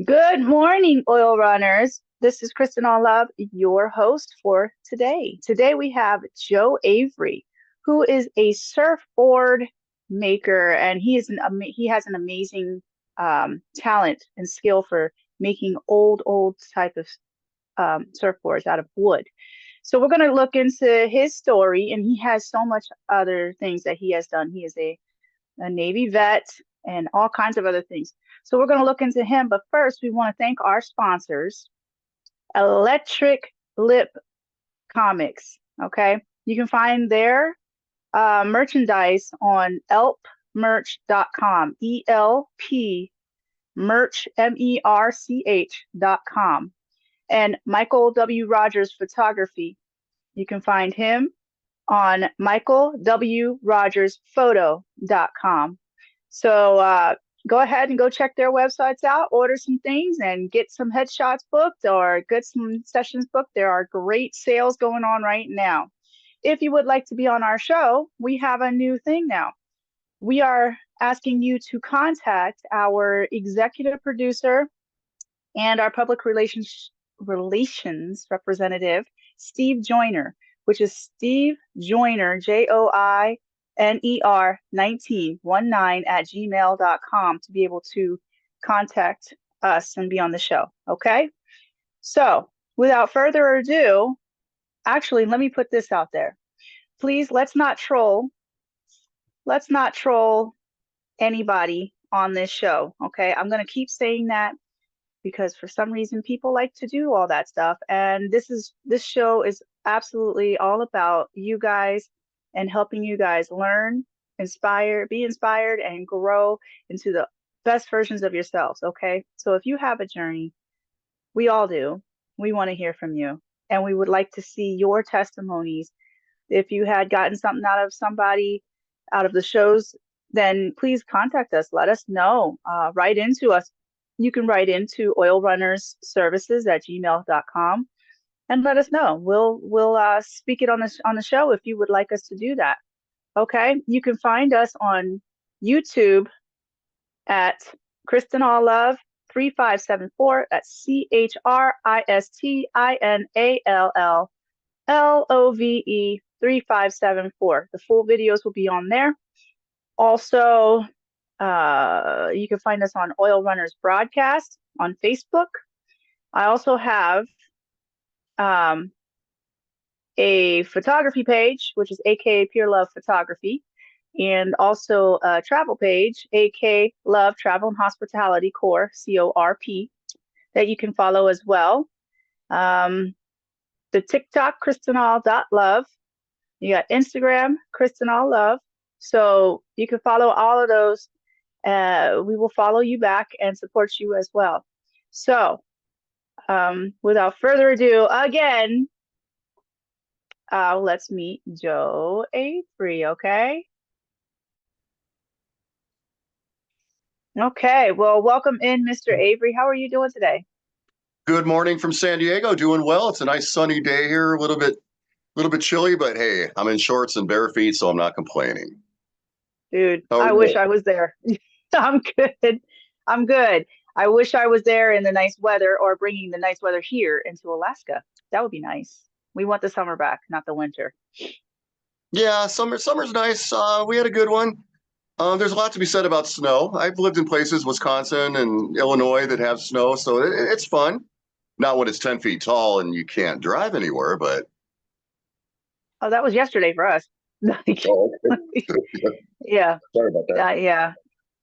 Good morning, oil runners. This is Kristen All Love, your host for today. Today we have Joe Avery, who is a surfboard maker, and he has an amazing talent and skill for making old type of surfboards out of wood. So we're going to look into his story, and he has so much other things that he has done. He is a Navy vet, and all kinds of other things. So we're going to look into him. But first, we want to thank our sponsors, Electric Lip Comics. Okay. You can find their merchandise on elpmerch.com, ELP merch, merch.com. And Michael W. Rogers Photography. You can find him on michaelwrogersphoto.com. So go ahead and go check their websites out, order some things, and get some headshots booked or get some sessions booked. There are great sales going on right now. If you would like to be on our show, we have a new thing now. We are asking you to contact our executive producer and our public relations representative, Steve Joyner, which is Steve Joyner, Joiner 1919 at gmail.com to be able to contact us and be on the show. Okay. So without further ado, actually, let me put this out there. Please, let's not troll anybody on this show. Okay. I'm going to keep saying that because for some reason people like to do all that stuff. And this show is absolutely all about you guys and helping you guys learn, be inspired, and grow into the best versions of yourselves. Okay. So if you have a journey, we all do. We want to hear from you. And we would like to see your testimonies. If you had gotten something out of the shows, then please contact us. Let us know. Write into us. You can write into oilrunnersservices@gmail.com and let us know. We'll speak it on the show if you would like us to do that. Okay. You can find us on YouTube at Kristen All Love 3574. That's ChristinAllLove 3574. The full videos will be on there. Also, you can find us on Oil Runners Broadcast on Facebook. I also have a photography page, which is aka Pure Love Photography, and also a travel page, aka Love Travel and Hospitality Corp, CORP, that you can follow as well. The TikTok, KristenAll.love. You got Instagram, Kristen All Love. So you can follow all of those. We will follow you back and support you as well. So without further ado, again, let's meet Joe Avery, okay? Okay, well, welcome in, Mr. Avery. How are you doing today? Good morning from San Diego. Doing well. It's a nice sunny day here. A little bit chilly, but hey, I'm in shorts and bare feet, so I'm not complaining. Dude, I wish I was there. I'm good. I'm good. I wish I was there in the nice weather or bringing the nice weather here into Alaska. That would be nice. We want the summer back, not the winter. Yeah, summer's nice. We had a good one. There's a lot to be said about snow. I've lived in places, Wisconsin and Illinois, that have snow, so it's fun. Not when it's 10 feet tall and you can't drive anywhere, but. Oh, that was yesterday for us. Oh, okay. Yeah. Sorry about that. Yeah.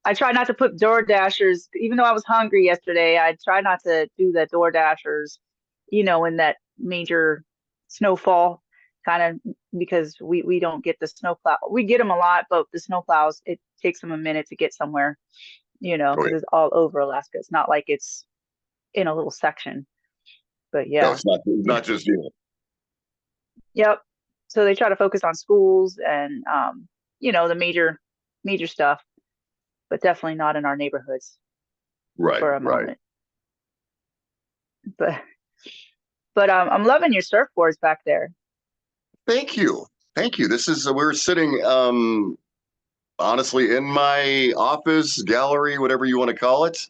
I try not to put door dashers, even though I was hungry yesterday. I try not to do the door dashers, in that major snowfall kind of, because we don't get the snowplow. We get them a lot, but the snowplows, it takes them a minute to get somewhere, because it's all over Alaska. It's not like it's in a little section. But yeah. No, it's not just you. Yep. So they try to focus on schools and the major stuff, but definitely not in our neighborhoods. Right. For a moment. But I'm loving your surfboards back there. Thank you. We're sitting honestly in my office, gallery, whatever you want to call it.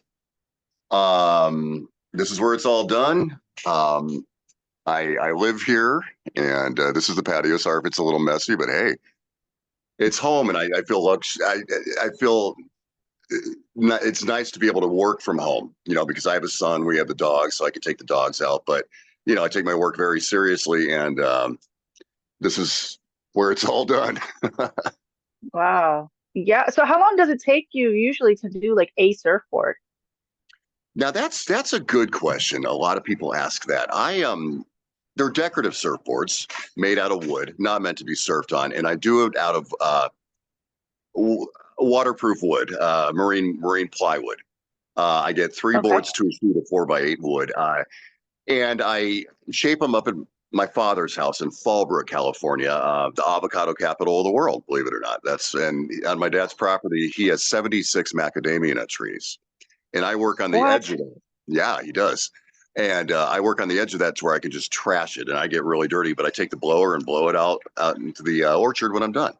This is where it's all done. I live here, and this is the patio. Sorry if it's a little messy, but hey, it's home, and I feel I feel it's nice to be able to work from home. Because I have a son, we have the dogs, so I can take the dogs out. But I take my work very seriously, and this is where it's all done. Wow. Yeah. So how long does it take you usually to do like a surfboard? Now that's a good question. A lot of people ask that. They're decorative surfboards made out of wood, not meant to be surfed on, and I do it out of waterproof wood, marine plywood. I get three Okay. boards to a sheet of 4x8 wood, and I shape them up at my father's house in Fallbrook, California, the avocado capital of the world. Believe it or not, and on my dad's property, he has 76 macadamia nut trees, and I work on the edge What? of it. Yeah, he does. And I work on the edge of that to where I can just trash it, and I get really dirty. But I take the blower and blow it out into the orchard when I'm done.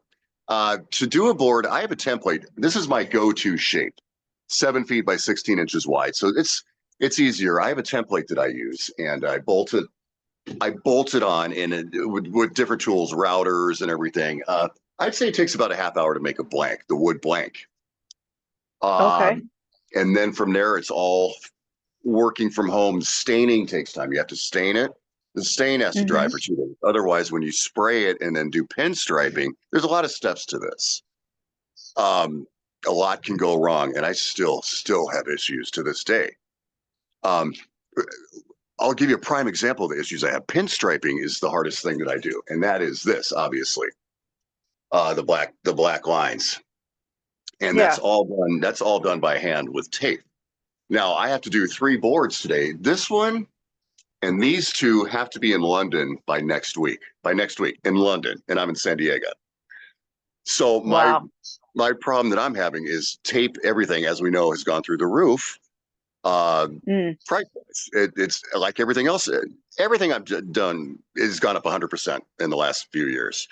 To do a board, I have a template. This is my go-to shape, 7 feet by 16 inches wide. So it's easier. I have a template that I use, and I bolt it on with different tools, routers and everything. I'd say it takes about a half hour to make a blank, the wood blank. Okay. Um, and then from there, it's all working from home. Staining takes time. You have to stain it. The stain has to dry Mm-hmm. for 2 days. Otherwise, when you spray it and then do pinstriping, there's a lot of steps to this. Um, a lot can go wrong, and I still have issues to this day. Um, I'll give you a prime example of the issues I have. Pinstriping is the hardest thing that I do, and that is this, obviously, the black lines, and that's Yeah. all done. That's all done by hand with tape. Now I have to do 3 boards today. This one and these two have to be in London by next week. By next week in London, and I'm in San Diego. So my Wow. my problem that I'm having is tape. Everything, as we know, has gone through the roof. Uh, Mm. price wise, it's like everything else. Everything I've done has gone up 100% in the last few years.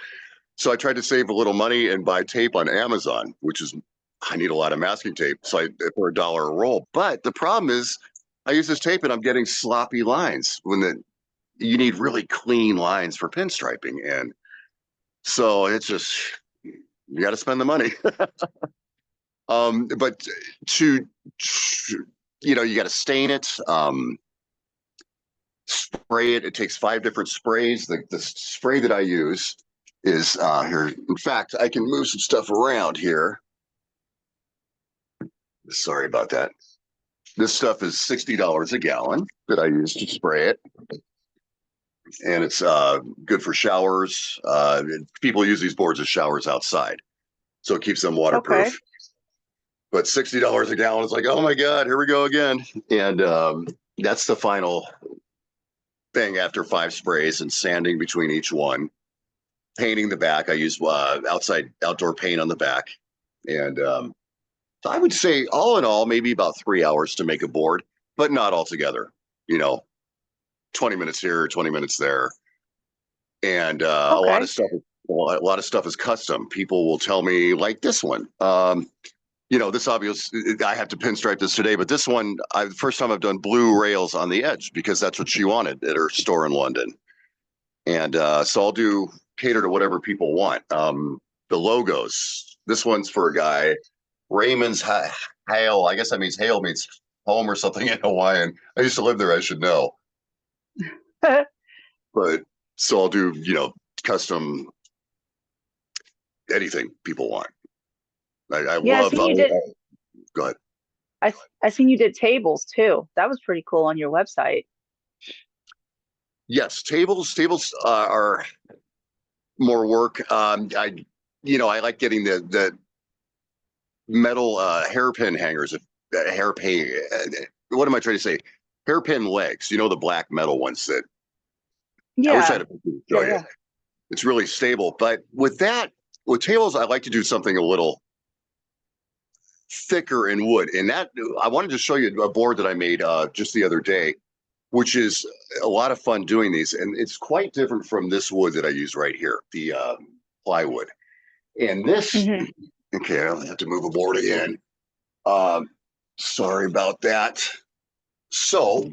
So I tried to save a little money and buy tape on Amazon, which is I need a lot of masking tape, so for $1 a roll. But the problem is, I use this tape and I'm getting sloppy lines you need really clean lines for pinstriping, and so it's just you got to spend the money. But to you got to stain it, spray it. It takes 5 different sprays. The spray that I use is here. In fact, I can move some stuff around here. Sorry about that. This stuff is $60 a gallon that I use to spray it, and it's good for showers. People use these boards as showers outside, so it keeps them Okay. waterproof. But $60 a gallon is like, oh my god, here we go again. And that's the final thing after 5 sprays and sanding between each one. Painting the back, I use outdoor paint on the back, and so I would say all in all, maybe about 3 hours to make a board, but not altogether. You know, 20 minutes here, 20 minutes there, and a lot of Okay. stuff. A lot of stuff is custom. People will tell me like this one. This obvious. I have to pinstripe this today, but this one, first time I've done blue rails on the edge because that's what she wanted at her store in London, and so I'll do cater to whatever people want. The logos. This one's for a guy, Raymond's Hail. I guess that means hail means home or something in Hawaiian. I used to live there. I should know, but so I'll do custom anything people want. I Yeah, I love. seen you did. Go ahead. I seen you did tables too. That was pretty cool on your website. Yes, tables are more work. I like getting the metal hairpin hangers. Hairpin. What am I trying to say? Hairpin legs. The black metal ones that I wish I had Yeah. a picture to show Yeah. you. Yeah. It's really stable. But with tables, I like to do something a little thicker in wood. And that I wanted to show you a board that I made just the other day, which is a lot of fun doing these. And it's quite different from this wood that I use right here, the plywood. And this, Hmm. okay, I'll have to move a board again. Um, Sorry about that. So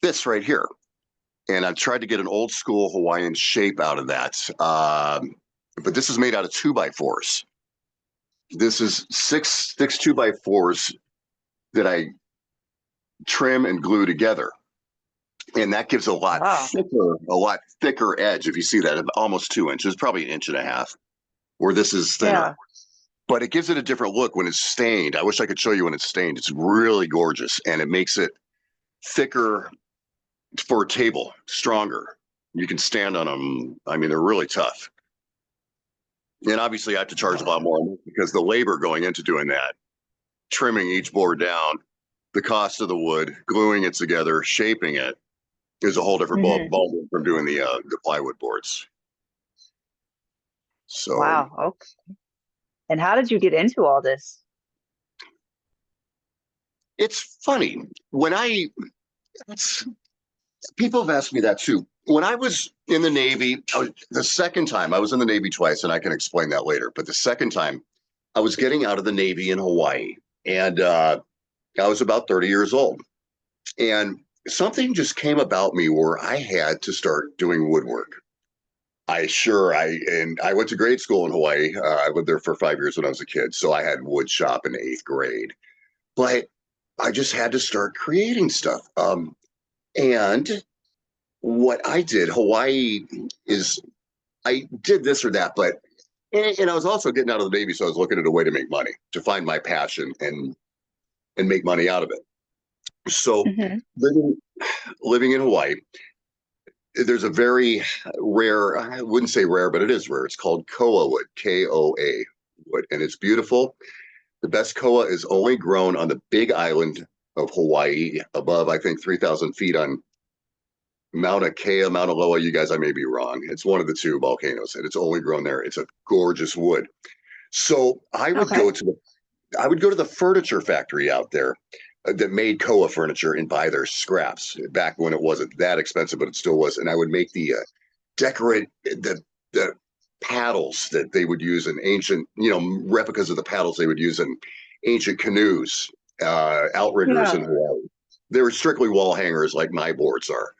this right here, and I've tried to get an old school Hawaiian shape out of that. But this is made out of 2x4s. This is six 2x4s that I trim and glue together. And that gives Wow. a lot thicker edge. If you see that, almost 2 inches, probably an inch and a half, where this is thinner. Yeah. But it gives it a different look when it's stained. I wish I could show you when it's stained. It's really gorgeous, and it makes it thicker for a table, stronger. You can stand on them. I mean, they're really tough. And obviously, I have to charge a lot more because the labor going into doing that, trimming each board down, the cost of the wood, gluing it together, shaping it, is a whole different Hmm. ball from doing the plywood boards. So Wow. Okay. And how did you get into all this? it's funny when it's, people have asked me that too. When I was in the Navy, the second time I was in the Navy twice, and I can explain that later. But the second time, I was getting out of the Navy in Hawaii, and I was about 30 years old, and something just came about me where I had to start doing woodwork. I went to grade school in Hawaii. I lived there for 5 years when I was a kid, so I had wood shop in 8th grade. But I just had to start creating stuff. And what I did, Hawaii is I did this or that, but and I was also getting out of the Navy, so I was looking at a way to make money, to find my passion and make money out of it. So Hmm. living living in Hawaii, there's a very rare, I wouldn't say rare, but it is rare. It's called koa wood, Koa wood, and it's beautiful. The best koa is only grown on the big island of Hawaii, above, I think, 3,000 feet on Mauna Kea, Mauna Loa. You guys, I may be wrong. It's one of the two volcanoes, and it's only grown there. It's a gorgeous wood. So Okay. I would go to the furniture factory out there that made koa furniture and buy their scraps back when it wasn't that expensive, but it still was. And I would make the decorate the paddles that they would use in ancient, replicas of the paddles they would use in ancient canoes, outriggers in Yeah. Hawaii. They were strictly wall hangers like my boards are.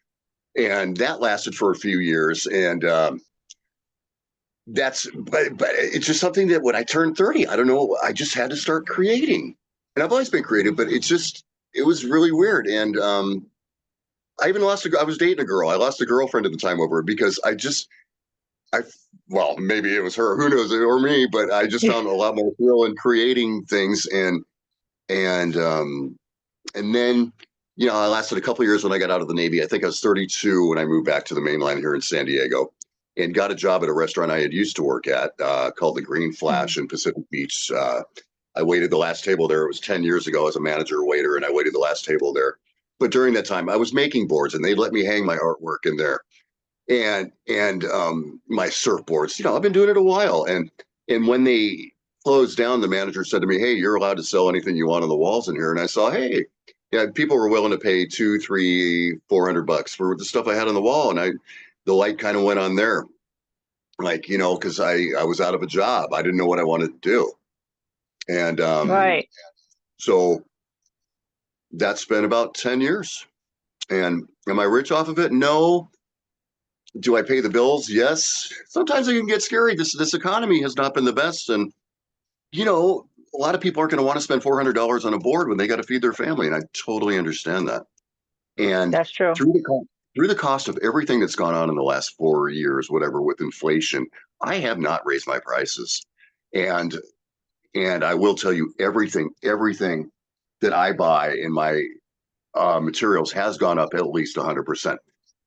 And that lasted for a few years. And but it's just something that when I turned 30, I don't know, I just had to start creating. And I've always been creative, but it was really weird. And I even I was dating a girl. I lost a girlfriend at the time over it because I, well, maybe it was her, who knows, or me, but I just found a lot more thrill in creating things. And and then, I lasted a couple of years when I got out of the Navy. I think I was 32 when I moved back to the mainland here in San Diego and got a job at a restaurant I had used to work at called the Green Mhm. Flash in Pacific Beach. I waited the last table there. It was 10 years ago as a manager waiter, and I waited the last table there. But during that time, I was making boards, and they let me hang my artwork in there and my surfboards. I've been doing it a while, and when they closed down, the manager said to me, "Hey, you're allowed to sell anything you want on the walls in here." And I saw, hey, yeah, people were willing to pay 2, 3, $400 for the stuff I had on the wall, and the light kind of went on there, like because I was out of a job, I didn't know what I wanted to do, and Right. so that's been about 10 years. And am I rich off of it? No. Do I pay the bills? Yes. Sometimes it can get scary. This economy has not been the best, and a lot of people aren't going to want to spend $400 on a board when they got to feed their family, and I totally understand that. And That's true. through the cost of everything that's gone on in the last 4 years, whatever, with inflation, I have not raised my prices, and I will tell you everything that I buy in my materials has gone up at least 100%.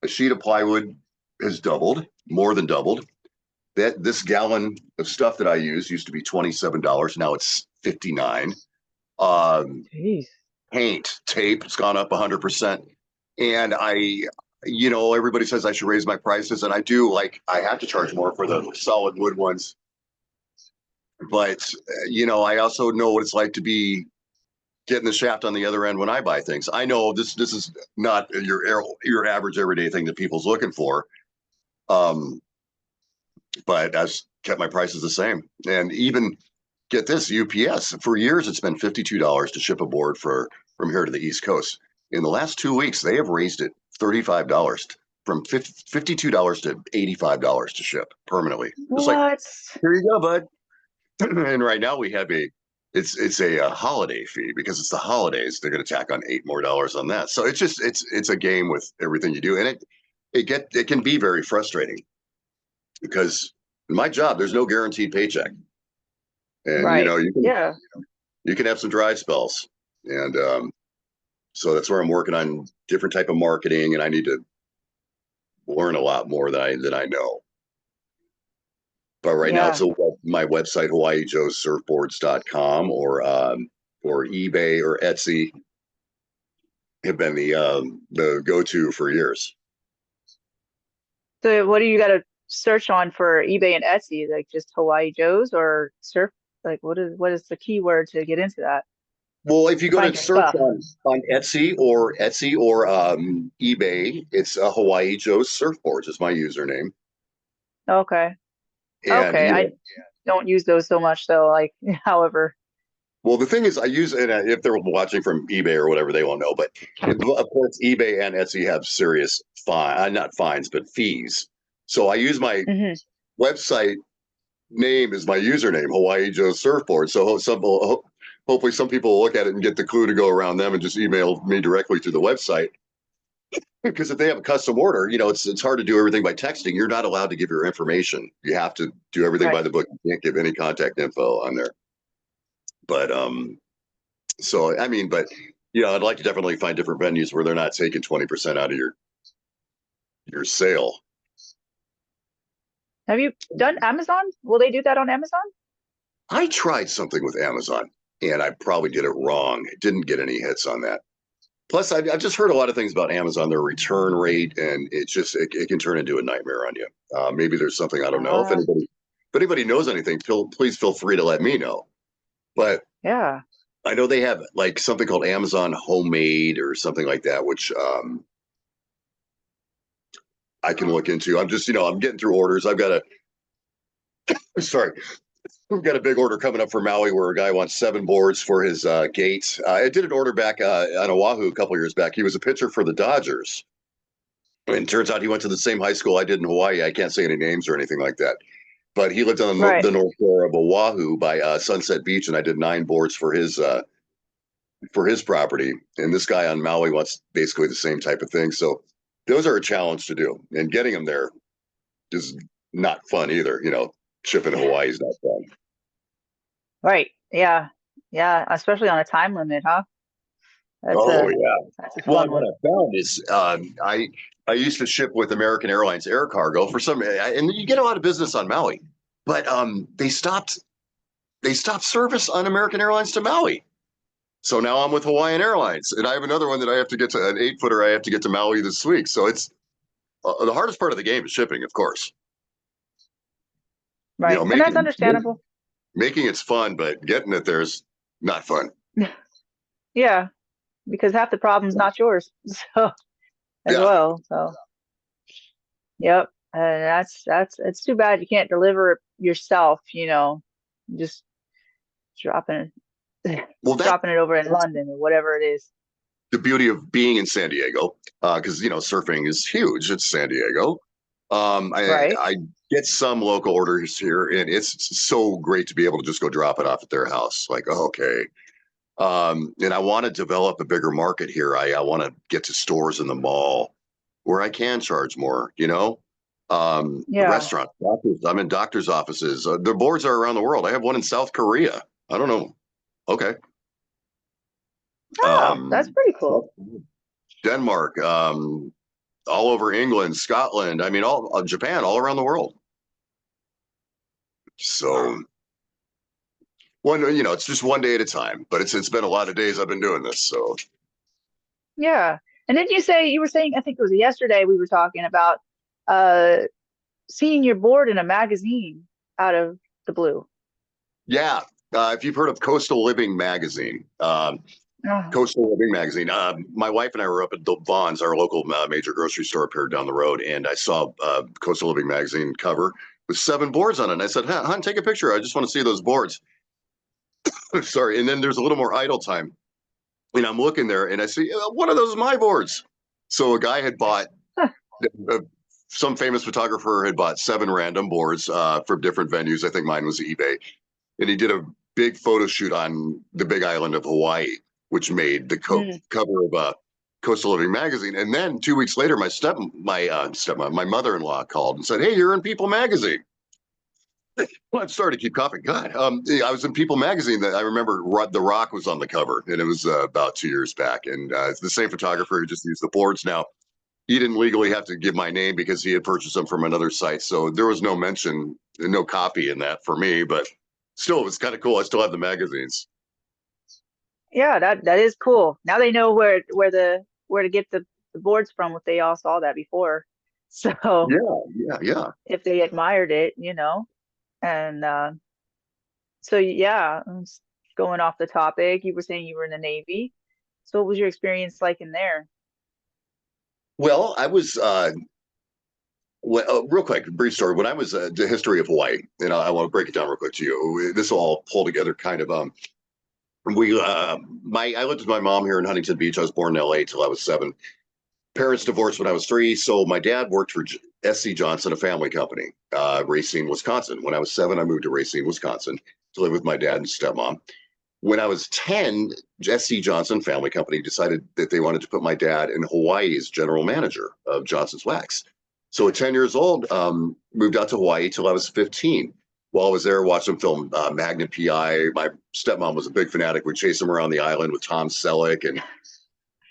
A sheet of plywood has doubled, more than doubled. That this gallon of stuff that I use used to be $27. Now it's 59. Um, Jeez. Paint, tape, it's gone up 100%. And everybody says I should raise my prices, and I do. Like, I have to charge more for the solid wood ones, but I also know what it's like to be getting the shaft on the other end when I buy things. I know this is not your average everyday thing that people's looking for. Um, but I've kept my prices the same. And even get this, UPS, for years it's been $52 to ship a board from here to the East Coast. In the last 2 weeks, they have raised it $35 from $52 to $85 to ship permanently. It's like, What? here you go, bud. And right now we have it's a holiday fee because it's the holidays. They're going to tack on $8 more on that. So it's just it's a game with everything you do, and it can be very frustrating because in my job there's no guaranteed paycheck, and Right. Yeah. you can have some dry spells, and so that's where I'm working on different type of marketing, and I need to learn a lot more than I know. But right now, Yeah. it's my website, HawaiiJoeSurfboards.com, or eBay or Etsy have been the go-to for years. So what do you got to search on for eBay and Etsy? Like just Hawaii Joe's or surf? Like what is the keyword to get into that Well, if you to go to find your search stuff? on Etsy or eBay, it's Hawaii Joe's Surfboards is my username, Okay. and Okay. I don't use those so much though. Like, however. well, the thing is, I use and if they're watching from eBay or whatever, they won't know. But of course, eBay and Etsy have serious not fines, but fees. So I use my Hmm. website name is my username, Hawaii Joe Surfboard. So hopefully some people will look at it and get the clue to go around them and just email me directly to the website. Because if they have a custom order, it's hard to do everything by texting. You're not allowed to give your information. You have to do everything by Right. the book. You can't give any contact info on there. But so I mean, but I'd like to definitely find different venues where they're not taking 20% out of your sale. Have you done Amazon? Will they do that on Amazon? I tried something with Amazon and I probably did it wrong. It didn't get any hits on that. Plus, I've just heard a lot of things about Amazon, their return rate, and it can turn into a nightmare on you. Maybe there's something I don't know. Uh, If anybody knows anything, please feel free to let me know. But yeah. I know they have like something called Amazon Homemade or something like that, which I can look into. I'm just, I'm getting through orders. Sorry, we've got a big order coming up for Maui where a guy wants 7 boards for his gate. I did an order back on Oahu a couple years back. He was a pitcher for the Dodgers. And it turns out he went to the same high school I did in Hawaii. I can't say any names or anything like that. But he lived on Right. the north shore of Oahu by Sunset Beach, and I did 9 boards for his property. And this guy on Maui wants basically the same type of thing. So those are a challenge to do, and getting them there is not fun either. Shipping to Hawaii is not fun. Right. Yeah. Yeah. Especially on a time limit, huh? That's Oh a yeah. that's a Well, fun and what one. I found is I used to ship with American Airlines air cargo for and you get a lot of business on Maui, but they stopped service on American Airlines to Maui. So now I'm with Hawaiian Airlines, and I have another one that I have to get to an 8-footer. I have to get to Maui this week. So it's the hardest part of the game is shipping, of course. Right. And that's understandable. Making it's fun, but getting it there's not fun. Yeah, because half the problem's not yours. So as Yeah. well. So yep. And that's it's too bad you can't deliver it yourself, just dropping it Well, that dropping it over in London or whatever it is. the beauty of being in San Diego, because surfing is huge. It's San Diego. Right. I get some local orders here, and it's so great to be able to just go drop it off at their house. Like, oh, okay. And I want to develop a bigger market here. I want to get to stores in the mall where I can charge more. Yeah. Restaurants, doctors. I'm in doctors' offices. Their boards are around the world. I have one in South Korea. I don't know. Okay. Oh, that's pretty cool. Denmark, all over England, Scotland. I mean, all Japan, all around the world. So, it's just one day at a time. But it's been a lot of days I've been doing this. So, Yeah. And didn't you were saying, I think it was yesterday we were talking about uh seeing your board in a magazine out of the blue. yeah. If you've heard of Oh, Coastal Living Magazine. My wife and I were up at the Vaughn's, our local major grocery store up here down the road, and I saw Coastal Living Magazine cover with 7 boards on it. And I said, "Hon, take a picture. I just want to see those boards." Sorry. And then there's a little more idle time. And I'm looking there and I see one of those is my boards. So a guy had bought, uh, some famous photographer had bought 7 random boards from different venues. I think mine was eBay. And he did a big photo shoot on the big island of Hawaii, which made the Mm. cover of Coastal Living magazine. And then 2 weeks later, my mother-in-law called and said, "Hey, you're in People magazine." Well, I'm starting to keep coughing. God, I was in People magazine. That I remember The Rock was on the cover, and it was about 2 years back. And it's the same photographer who just used the boards now. He didn't legally have to give my name because he had purchased them from another site, so there was no mention, no copy in that for me. But still, it was kind of cool. I still have the magazines. Yeah, that is cool. Now they know where to get the boards from if they all saw that before. So Yeah, yeah, yeah. if they admired it, you know. And so yeah, going off the topic, you were saying you were in the Navy. So what was your experience like in there? Well, I was real quick, brief story. When I was the history of Hawaii, and I want to break it down real quick to you. This will all pull together kind of. We my I lived with my mom here in Huntington Beach. I was born in L.A. till I was 7. Parents divorced when I was 3, so my dad worked for SC Johnson, a family company, Racine, Wisconsin. When I was 7, I moved to Racine, Wisconsin, to live with my dad and stepmom. When I was 10, SC Johnson Family Company decided that they wanted to put my dad in Hawaii as general manager of Johnson's Wax. So at 10 years old, moved out to Hawaii till I was 15. While I was there, watched them film Magnum PI. My stepmom was a big fanatic. We'd chase him around the island with Tom Selleck, and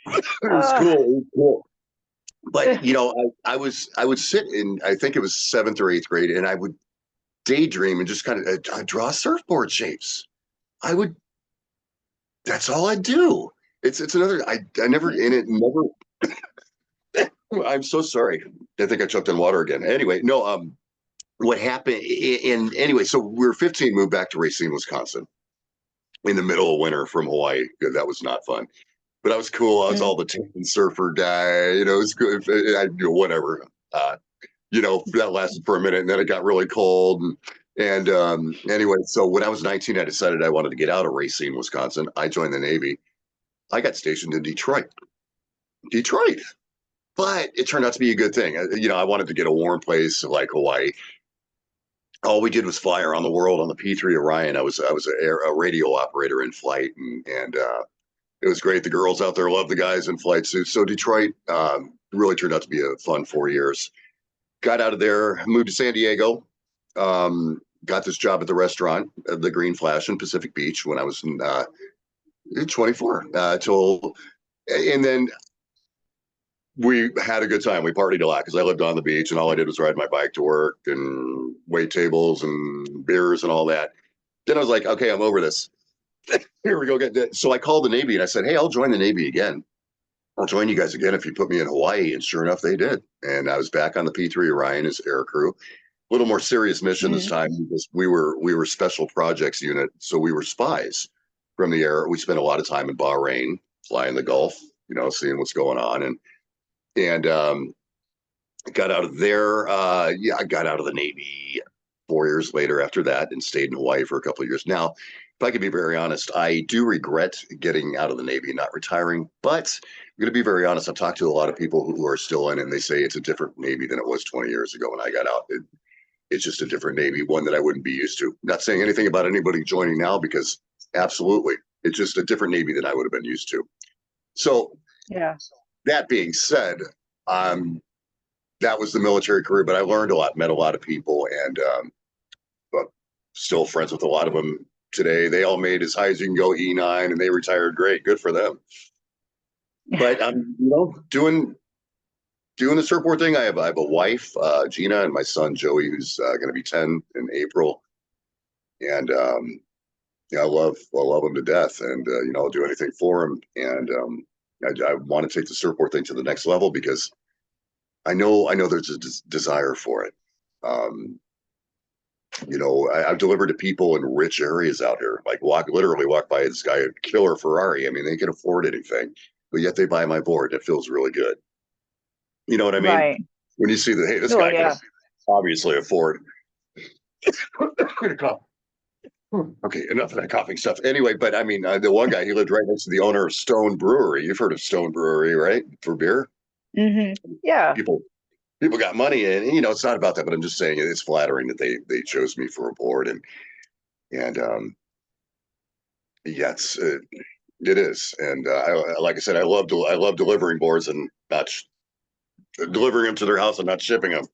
it was Uh, cool. It was cool. But I would sit in, I think it was 7th or 8th grade, and I would daydream and just kind of draw surfboard shapes. I would That's all I do. It's another. I never in it never. I'm so sorry. I think I choked on water again. Anyway, no. What happened? Anyway, so we were 15, moved back to Racine, Wisconsin, in the middle of winter from Hawaii. That was not fun, but I was cool. I was mm, all the tan surfer guy. It was good. I whatever. That lasted for a minute, and then it got really cold. And anyway, so when I was 19, I decided I wanted to get out of Racine, Wisconsin. I joined the Navy. I got stationed in Detroit. But it turned out to be a good thing. I wanted to get a warm place like Hawaii. All we did was fly around the world on the P3 Orion. I was a radio operator in flight, and it was great. The girls out there loved the guys in flight suits. So Detroit really turned out to be a fun 4 years. Got out of there, moved to San Diego. Got this job at the restaurant, the Green Flash in Pacific Beach when I was 24. And then we had a good time. We partied a lot because I lived on the beach, and all I did was ride my bike to work and wait tables and beers and all that. Then I was like, okay, I'm over this. Here we go. So I called the Navy and I said, hey, I'll join the Navy again. I'll join you guys again if you put me in Hawaii. And sure enough, they did. And I was back on the P3 Orion as air crew. A little more serious mission this mm, time because we were special projects unit, so we were spies from the air. We spent a lot of time in Bahrain, flying the Gulf, seeing what's going on, and got out of there. I got out of the Navy 4 years later after that and stayed in Hawaii for a couple of years. Now, if I could be very honest, I do regret getting out of the Navy, not retiring. But I'm going to be very honest. I've talked to a lot of people who are still in, and they say it's a different Navy than it was 20 years ago when I got out. It's just a different Navy, one that I wouldn't be used to. Not saying anything about anybody joining now, because absolutely, it's just a different Navy than I would have been used to. So yeah. that being said, um, that was the military career, but I learned a lot, met a lot of people, and but still friends with a lot of them today. They all made as high as you can go E9, and they retired great. Good for them. But I'm, doing the surfboard thing. I have a wife, Gina, and my son Joey, who's going to be 10 in April, and I love him to death, and I'll do anything for him. And I want to take the surfboard thing to the next level because I know there's a desire for it. Um, I've delivered to people in rich areas out here. Like literally walk by this guy, a killer Ferrari. I mean, they can afford anything, but yet they buy my board. It feels really good. You know what I mean? Right. When you see this Oh guy can yeah. obviously afford. Okay, enough of that coughing stuff. Anyway, but I mean, the one guy, he lived right next to the owner of Stone Brewery. You've heard of Stone Brewery, right? For beer. Yeah. People people got money, and it's not about that. But I'm just saying it's flattering that they chose me for a board, and yes, it is. And like I said, I love delivering boards and not delivering them to their house and not shipping them.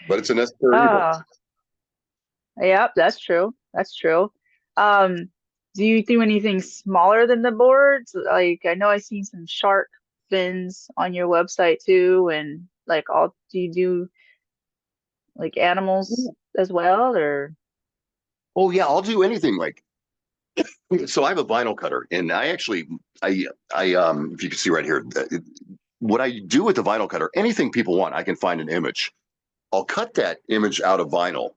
But it's a necessary evil. Oh, yep, that's true. That's true. Um, do you do anything smaller than the boards? Like I know I've seen some shark fins on your website too, and like all do you do like animals as well or Oh yeah, I'll do anything. Like, so I have a vinyl cutter, and I actually, if you can see right here, what I do with the vinyl cutter, anything people want, I can find an image. I'll cut that image out of vinyl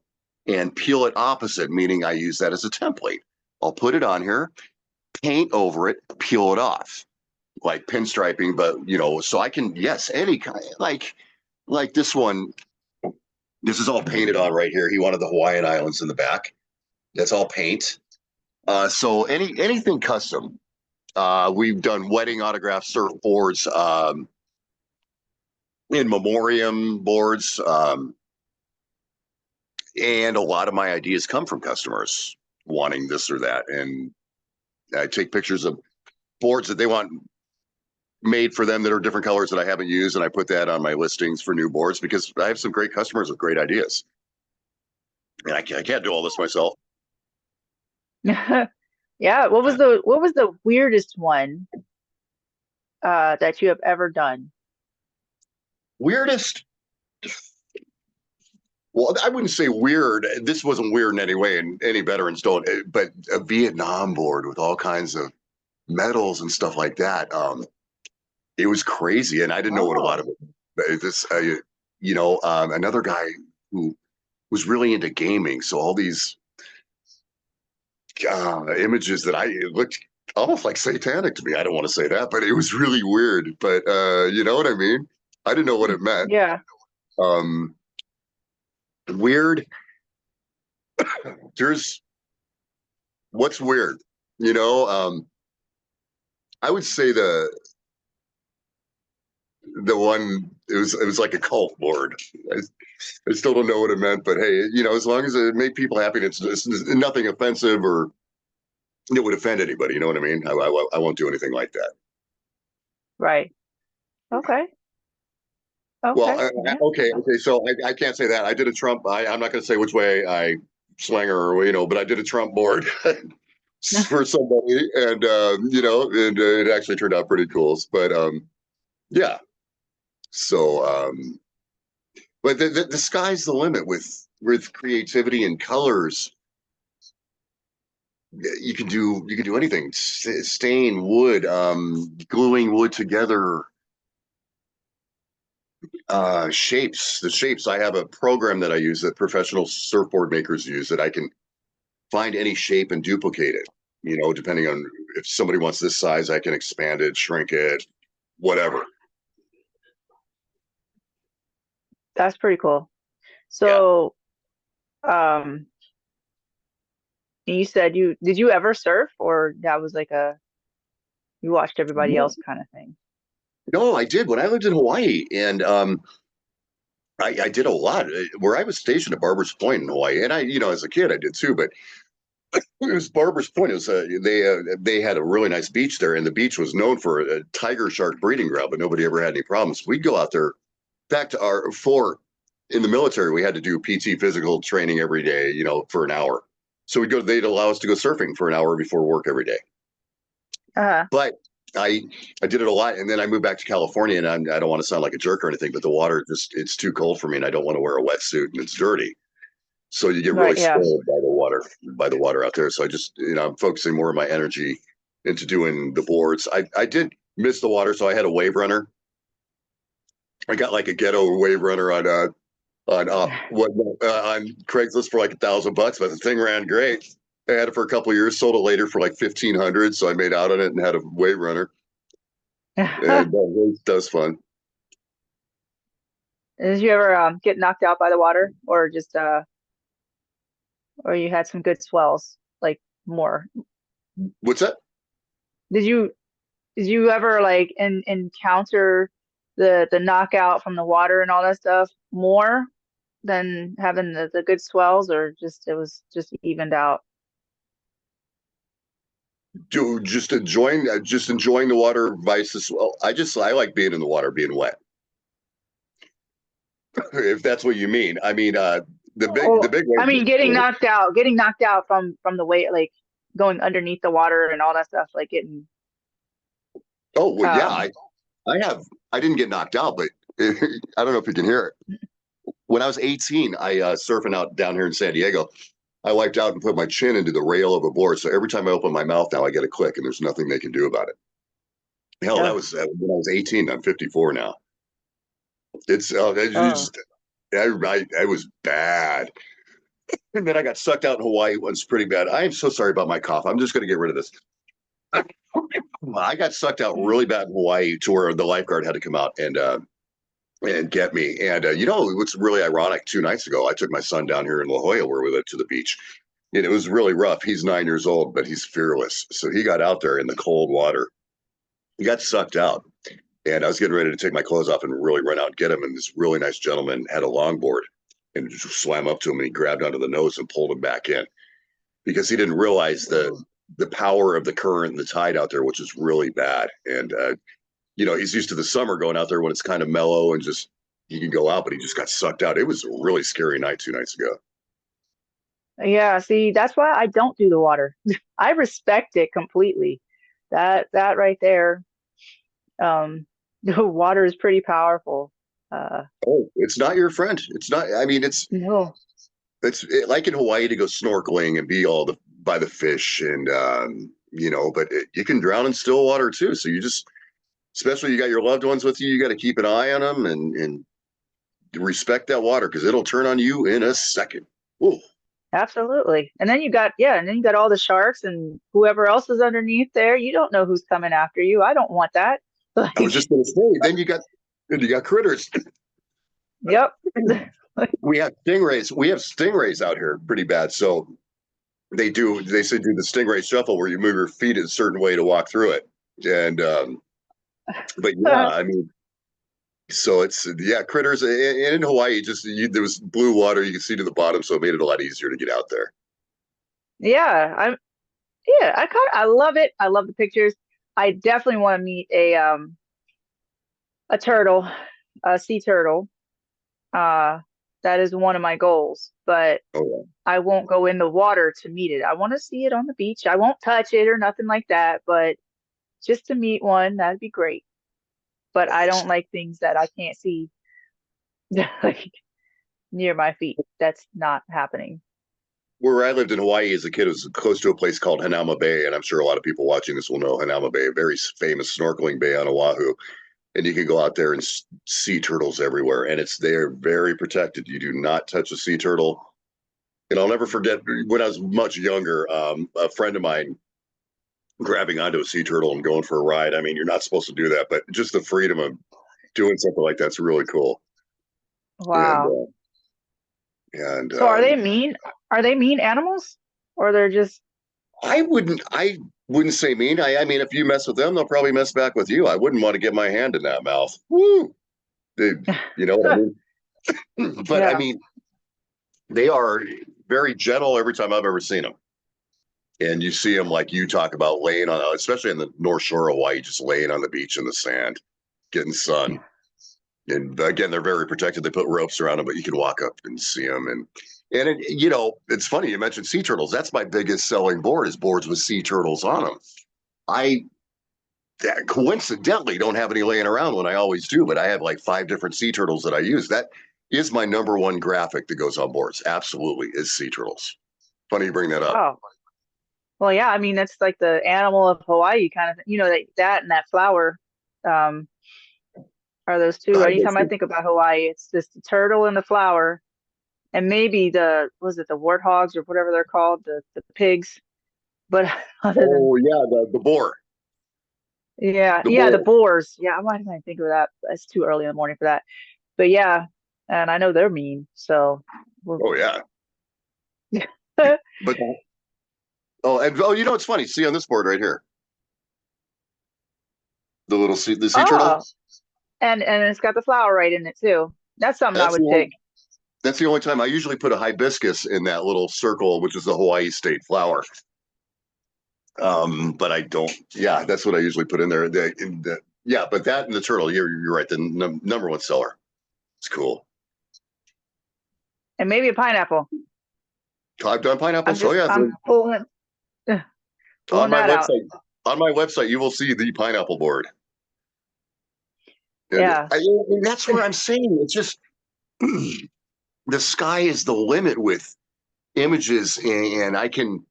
and peel it opposite, meaning I use that as a template. I'll put it on here, paint over it, peel it off, like pinstriping, but so I can, yes, any kind, like this one. This is all painted on right here. He wanted the Hawaiian Islands in the back. That's all paint. So anything custom. We've done wedding autograph surfboards, in memoriam boards, and a lot of my ideas come from customers wanting this or that, and I take pictures of boards that they want made for them that are different colors that I haven't used, and I put that on my listings for new boards because I have some great customers with great ideas, and I can't do all this myself. yeah, what was the weirdest one that you have ever done? Weirdest. Well, I wouldn't say weird. This wasn't weird in any way, and any veterans don't. But a Vietnam board with all kinds of medals and stuff like that. It was crazy, and I didn't know what a lot of Oh, it. But this, another guy who was really into gaming, so all these images that I it looked almost like satanic to me. I don't want to say that, but it was really weird. But you know what I mean? I didn't know what it meant. yeah. Um, Weird. There's what's weird. You know, I would say the one it was like a cult board. I, I still don't know what it meant, but hey, as long as it made people happy, and it's nothing offensive or it would offend anybody. You know what I mean? I won't do anything like that. Right. Okay. Well, Okay. Yeah. okay. So I can't say that. I did a Trump. I'm not going to say which way I swang or but I did a Trump board for somebody, and and it actually turned out pretty cool. But yeah. So, but the sky's the limit with creativity and colors. You can do anything. Stain wood, gluing wood together, shapes. The shapes. I have a program that I use that professional surfboard makers use that I can find any shape and duplicate it. Depending on if somebody wants this size, I can expand it, shrink it, whatever. That's pretty cool. Yeah. So, um, you said you did you ever surf or that was like a you watched everybody No, else kind of thing? no, I did when I lived in Hawaii, and I did a lot. Where I was stationed at Barber's Point in Hawaii, and as a kid, I did too. But it was Barber's Point. It was they had a really nice beach there, and the beach was known for a tiger shark breeding ground, but nobody ever had any problems. We'd go out there. Back to our for in the military, we had to do PT physical training every day, for an hour. So we'd go. They'd allow us to go surfing for an hour before work every day. Uh-huh. But I I did it a lot, and then I moved back to California, and I don't want to sound like a jerk or anything, but the water it's too cold for me, and I don't want to wear a wetsuit, and it's dirty. So you get really Right, yeah. spoiled by the water out there. So I just I'm focusing more of my energy into doing the boards. I did miss the water, so I had a wave runner. I got like a ghetto wave runner on Craigslist for like $1,000, but the thing ran great. I had it for a couple of years, sold it later for like 1,500, so I made out on it and had a wave runner, and it does fun. Did you ever get knocked out by the water or just or you had some good swells, like more. What's that? Did you did you ever like encounter the knockout from the water and all that stuff more than having the good swells, or just it was just evened out? Do just enjoying the water vice as well. I like being in the water, being wet. If that's what you mean. I mean, the Oh, big I mean, wave. getting knocked out from the weight, like going underneath the water and all that stuff, like getting Oh well, yeah. um. I have. I didn't get knocked out, but I don't know if you can hear it. When I was 18, I surfing out down here in San Diego. I wiped out and put my chin into the rail of a board. So every time I open my mouth now, I get a click, and there's nothing they can do about it. Hell, that Ugh, was when I was 18. I'm 54 now. It's ugh. just I was bad. And then I got sucked out in Hawaii once pretty bad. I am so sorry about my cough. I'm just going to get rid of this. I got sucked out really bad in Hawaii to where the lifeguard had to come out and get me. And you know what's really ironic? 2 nights ago, I took my son down here in La Jolla where we went to the beach. And it was really rough. He's 9 years old, but he's fearless. So he got out there in the cold water. He got sucked out. And I was getting ready to take my clothes off and really run out and get him. And this really nice gentleman had a longboard and just swam up to him and he grabbed onto the nose and pulled him back in because he didn't realize the power of the current and the tide out there, which is really bad. And you know, he's used to the summer going out there when it's kind of mellow and just he can go out, but he just got sucked out. It was a really scary night 2 nights ago. Yeah, see, that's why I don't do the water. I respect it completely. That right there, um, the water is pretty powerful. Uh, Oh, it's not your friend. It's not. I mean, no, like in Hawaii to go snorkeling and be all by the fish and you know, but you can drown in still water too. So you just, especially you got your loved ones with you, you got to keep an eye on them and respect that water because it'll turn on you in a second. Ooh, absolutely. And then and then you got all the sharks and whoever else is underneath there. You don't know who's coming after you. I don't want that. I was Like, just going to say, then you got critters. yep. We have stingrays. We have stingrays out here pretty bad. So they say do the stingray shuffle where you move your feet a certain way to walk through it. And but yeah, I mean, so it's yeah, critters in Hawaii. There was blue water you could see to the bottom, so it made it a lot easier to get out there. Yeah, I love it. I love the pictures. I definitely want to meet a turtle, a sea turtle. Uh, that is one of my goals, but Oh, I won't go in the water to meet it. I want to see it on the beach. I won't touch it or nothing like that, but just to meet one, that'd be great. But I don't like things that I can't see like near my feet. That's not happening. where I lived in Hawaii as a kid was close to a place called Hanauma Bay, and I'm sure a lot of people watching this will know Hanauma Bay, a very famous snorkeling bay on Oahu. And you can go out there and see turtles everywhere, and they're very protected. You do not touch a sea turtle. And I'll never forget when I was much younger, a friend of mine grabbing onto a sea turtle and going for a ride. I mean, you're not supposed to do that, but just the freedom of doing something like that's really cool. And Wow. and So are they mean? Are they mean animals? Or they're just I wouldn't say mean. I mean, if you mess with them, they'll probably mess back with you. I wouldn't want to get my hand in that mouth. Woo! They, you know what I mean? But I yeah. mean, they are very gentle every time I've ever seen them. And you see them like you talk about laying on, especially in the North Shore of Hawaii, just laying on the beach in the sand, getting sun. And again, they're very protected. They put ropes around them, but you can walk up and see them. And you know, it's funny you mentioned sea turtles. That's my biggest selling board is boards with sea turtles on them. I coincidentally don't have any laying around when I always do, but I have like 5 different sea turtles that I use. That is my number one graphic that goes on boards. Absolutely, is sea turtles. Funny you bring that up. Oh, well, yeah. I mean, that's like the animal of Hawaii kind of, that and that flower, um, are those two. I Anytime I think about Hawaii, it's just the turtle and the flower, and maybe was it the warthogs or whatever they're called, the pigs. But other than, Oh yeah, the boar, yeah, the yeah, the boar. boars. Yeah, why didn't I think of that? It's too early in the morning for that. But yeah, and I know they're mean. So, well, Oh yeah. But you know, it's funny. See on this board right here, the sea turtle. Oh, and it's got the flower right in it too. That's something I That's the would only pick. that's the only time I usually put a hibiscus in that little circle, which is the Hawaii state flower. But I don't. Yeah, that's what I usually put in there. Yeah, but that and the turtle. You're right. The number one seller. It's cool. And maybe a pineapple. I've done pineapples. Oh yeah, I'm pulling on pulling my that out. website. On my website, you will see the pineapple board, Yeah. and that's where I'm saying it's just the sky is the limit with images, and I can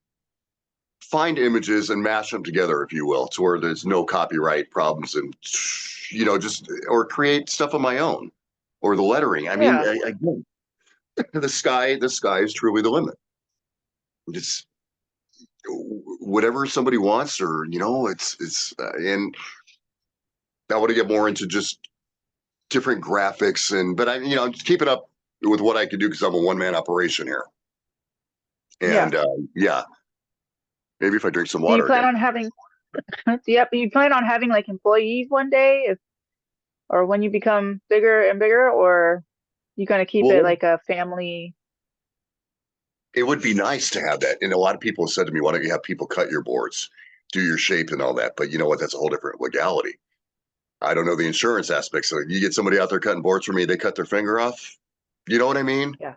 find images and mash them together, if you will, to where there's no copyright problems, and just or create stuff of my own, or the lettering. I mean, Yeah. again, the sky is truly the limit. It's whatever somebody wants, or and I want to get more into just different graphics, but I'm just keeping up with what I can do because I'm a one-man operation here. Yeah. And yeah, maybe if I drink some Do you water plan again. on having yep, you plan on having like employees one day if or when you become bigger and bigger, or you gonna keep it Well, like a family? it would be nice to have that. And a lot of people have said to me, why don't you have people cut your boards, do your shape and all that? But you know what? That's a whole different legality. I don't know the insurance aspect. So you get somebody out there cutting boards for me, they cut their finger off. You know what I mean? Yeah.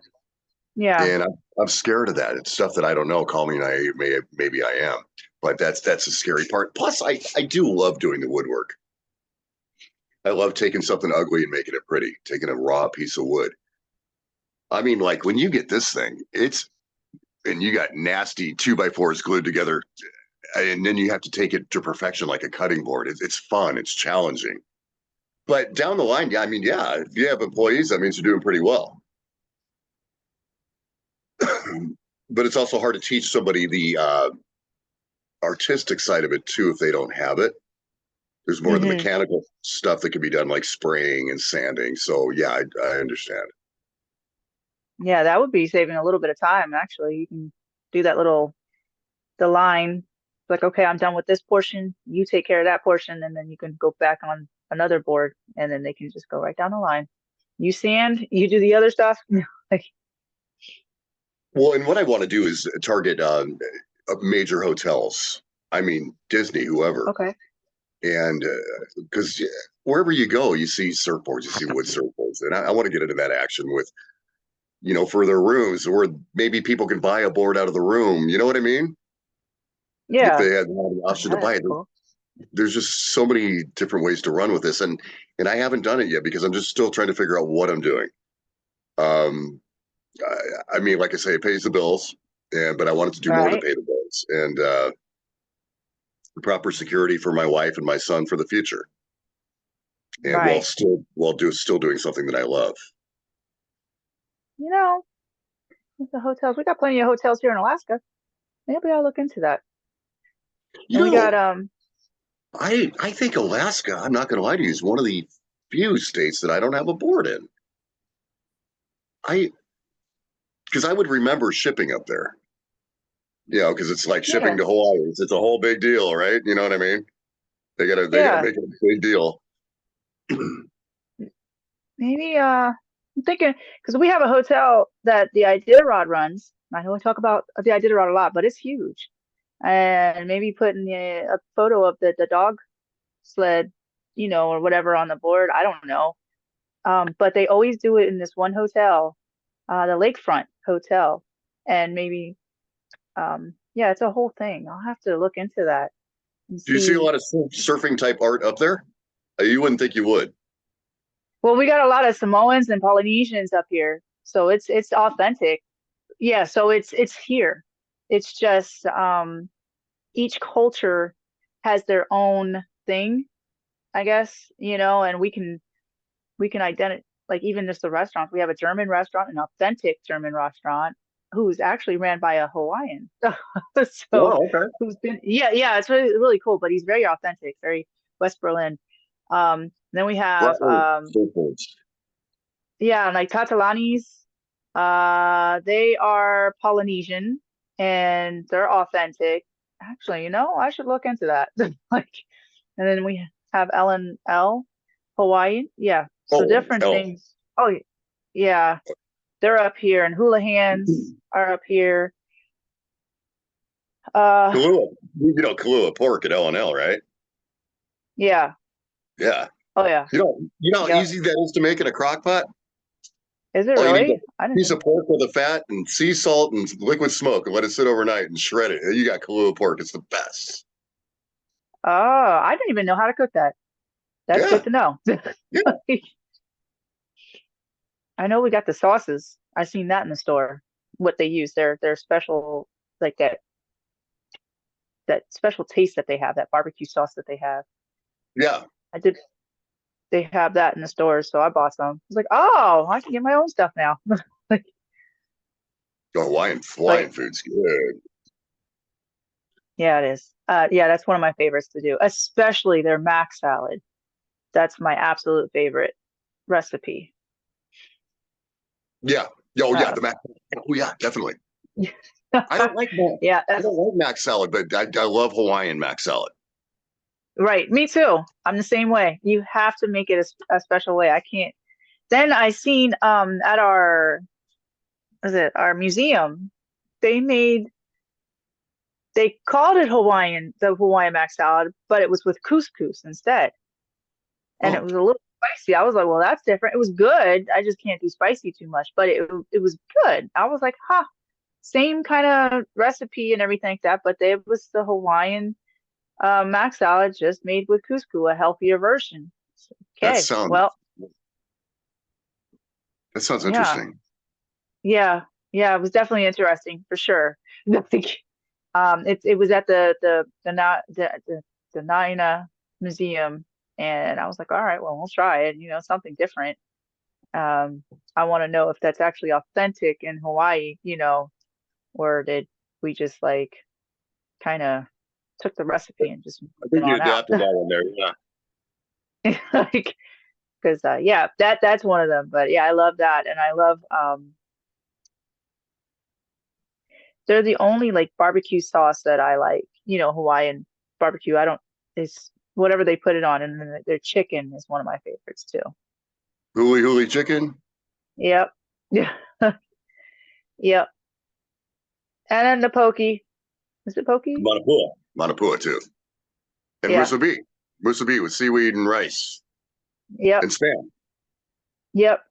Yeah. And I'm scared of that. It's stuff that I don't know. Call me naive, maybe I am, but that's a scary part. Plus, I do love doing the woodwork. I love taking something ugly and making it pretty, taking a raw piece of wood. I mean, like when you get this thing, and you got nasty 2x4s glued together, and then you have to take it to perfection like a cutting board. It's fun, it's challenging. But down the line, yeah, I mean, yeah, if you have employees, that means you're doing pretty well. But it's also hard to teach somebody the artistic side of it too if they don't have it. There's more of the Hmm. mechanical stuff that can be done, like spraying and sanding. So yeah, I understand. Yeah, that would be saving a little bit of time actually. You can do that little the line like, okay, I'm done with this portion, you take care of that portion, and then you can go back on another board and then they can just go right down the line. You sand, you do the other stuff. Like, Well, and what I want to do is target major hotels. I mean, Disney, whoever, okay. and because wherever you go, you see surfboards, you see wood surfboards, and I want to get into that action with for their rooms, where maybe people can buy a board out of the room. You know what I mean? If Yeah. they had the option to Oh, buy that's it, cool. there's just so many different ways to run with this, and I haven't done it yet because I'm just still trying to figure out what I'm doing. Um, I mean, like I say, it pays the bills, but I wanted to do more to Right. pay the bills, and proper security for my wife and my son for the future, and Right. still doing something that I love. You know, with the hotels, we got plenty of hotels here in Alaska. Maybe I'll look into that. You And we got know, I think Alaska, I'm not going to lie to you, is one of the few states that I don't have a board in. I because I would remember shipping up there. Because it's like shipping yeah, to Hawaii. It's a whole big deal, right? You know what I mean? They gotta yeah. make it a big deal. Maybe I'm thinking because we have a hotel that the Iditarod runs. I know we talk about the Iditarod a lot, but it's huge. And maybe putting a photo of the dog sled, or whatever on the board. I don't know. But they always do it in this one hotel, the Lakefront Hotel, and maybe yeah, it's a whole thing. I'll have to look into that and Do you see a see. lot of surfing type art up there? You wouldn't think you would. Well, we got a lot of Samoans and Polynesians up here, so it's authentic. Yeah, so it's here. It's just each culture has their own thing, I guess, and we can identify like even just the restaurants. We have a German restaurant, an authentic German restaurant, who's actually ran by a Hawaiian. So Oh, okay. who's been yeah, it's really really cool, but he's very authentic, very West Berlin. Then we have Well, surfboards. yeah, like Tatalanis. They are Polynesian. and they're authentic. Actually, I should look into that. Like, and then we have L&L Hawaiian. Yeah, so Oh, different hell. things. Oh, yeah, they're up here, and hula hands are up here. Uh, Kahlua, Kahlua pork at L&L, right? yeah. Yeah. Oh, yeah. You know how Yep. easy that is to make in a crock pot? Is it All you need is really? I a didn't piece know. of pork with the fat and sea salt and liquid smoke and let it sit overnight and shred it. You got Kahlua pork. It's the best. Oh, I didn't even know how to cook that. That's good Yeah. to know. Yeah. I know we got the sauces. I seen that in the store. What they use, their special, like that special taste that they have, that barbecue sauce that they have. Yeah. I did. They have that in the stores, so I bought some. I was like, oh, I can get my own stuff now. Like, Oh, Hawaiian but food's good. yeah, it is. Yeah, that's one of my favorites to do, especially their mac salad. That's my absolute favorite recipe. Yeah. Oh, yeah. Uh, The mac. Oh, yeah, definitely. I don't like mac. yeah, I don't like mac salad, but I love Hawaiian mac salad. right. Me too. I'm the same way. You have to make it a special way. I can't. Then I seen at our, was it our museum, they made they called it the Hawaiian mac salad, but it was with couscous instead. And it Oh, was a little spicy. I was like, well, that's different. It was good. I just can't do spicy too much, but it was good. I was like, huh, same kind of recipe and everything like that, but it was the Hawaiian mac salad just made with couscous, a healthier version. that Okay, sounds well, that sounds yeah, interesting. yeah, yeah. It was definitely interesting for sure. Like, it was at the Naina Museum, and I was like, all right, well, we'll try it. Something different. Um, I want to know if that's actually authentic in Hawaii, or did we just like kind of took the recipe and just I moved it think you on out? adapted that one there. Yeah. Like, because yeah, that's one of them. But yeah, I love that, and I love they're the only like barbecue sauce that I like. Hawaiian barbecue. I don't. It's whatever they put it on, and then their chicken is one of my favorites too. Huli huli chicken. Yep. Yeah. Yep. And then the pokey. Is it pokey? Manapua. Manapua too. And Yeah. musubi. Musubi with seaweed and rice Yep. and spam. Yep.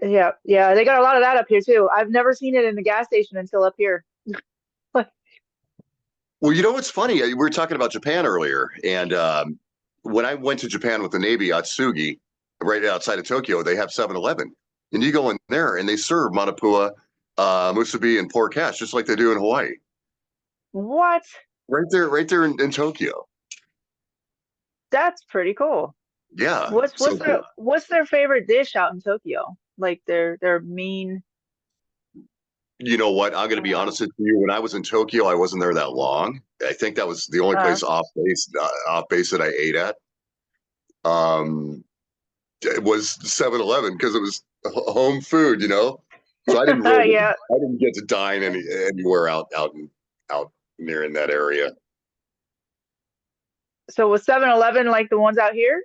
Yeah, yeah, they got a lot of that up here too. I've never seen it in the gas station until up here. Well, what's funny? We were talking about Japan earlier, and when I went to Japan with the Navy, Atsugi, right outside of Tokyo, they have 7-Eleven. And you go in there and they serve manapua, musubi, and pork hash, just like they do in Hawaii. What? Right there in Tokyo. That's pretty cool. Yeah. What's So what's their what's their favorite dish out in Tokyo? Like their main. you know what? I'm going to be Uh, honest with you. When I was in Tokyo, I wasn't there that long. I think that was the only uh, place off base that I ate at. Um, it was 7-Eleven because it was home food, So yeah. I didn't get to dine anywhere out near in that area. So was 7-Eleven like the ones out here,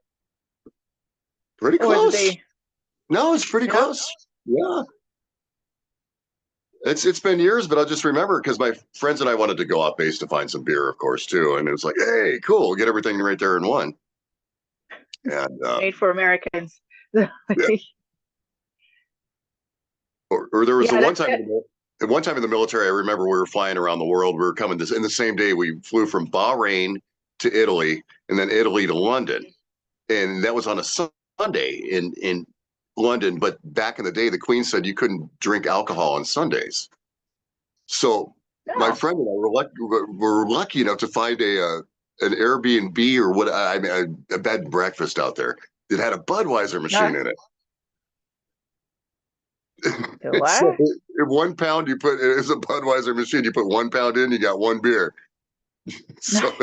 Pretty or did close. they? No, it's pretty Yeah. close. Yeah. It's been years, but I'll just remember because my friends and I wanted to go off base to find some beer, of course, too. And it was like, hey, cool, we'll get everything right there in one. And Made for Americans. yeah, or there was the Yeah, one time at one time in the military, I remember we were flying around the world. We were coming in the same day. We flew from Bahrain to Italy and then Italy to London. And that was on a Sunday in London. But back in the day, the Queen said you couldn't drink alcohol on Sundays. So my no. friend and I were lucky enough to find an Airbnb or what I mean a bed and breakfast out there that had a Budweiser No. machine in it. So What? if 1 pound you put it's a Budweiser machine, you put 1 pound in, you got one beer. So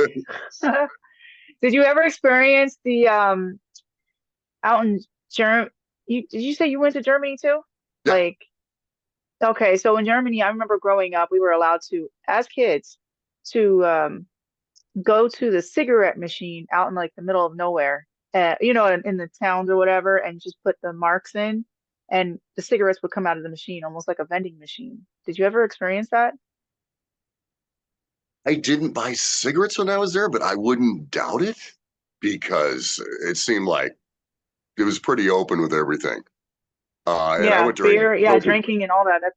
Did you ever experience the out in Germany? Did you say you went to Germany too? yeah, Like, Okay, so in Germany, I remember growing up, we were allowed to, as kids, to go to the cigarette machine out in like the middle of nowhere, in the towns or whatever, and just put the marks in, and the cigarettes would come out of the machine, almost like a vending machine. Did you ever experience that? I didn't buy cigarettes when I was there, but I wouldn't doubt it because it seemed like it was pretty open with everything. And I Yeah, went during beer, yeah, COVID. drinking and all that. That's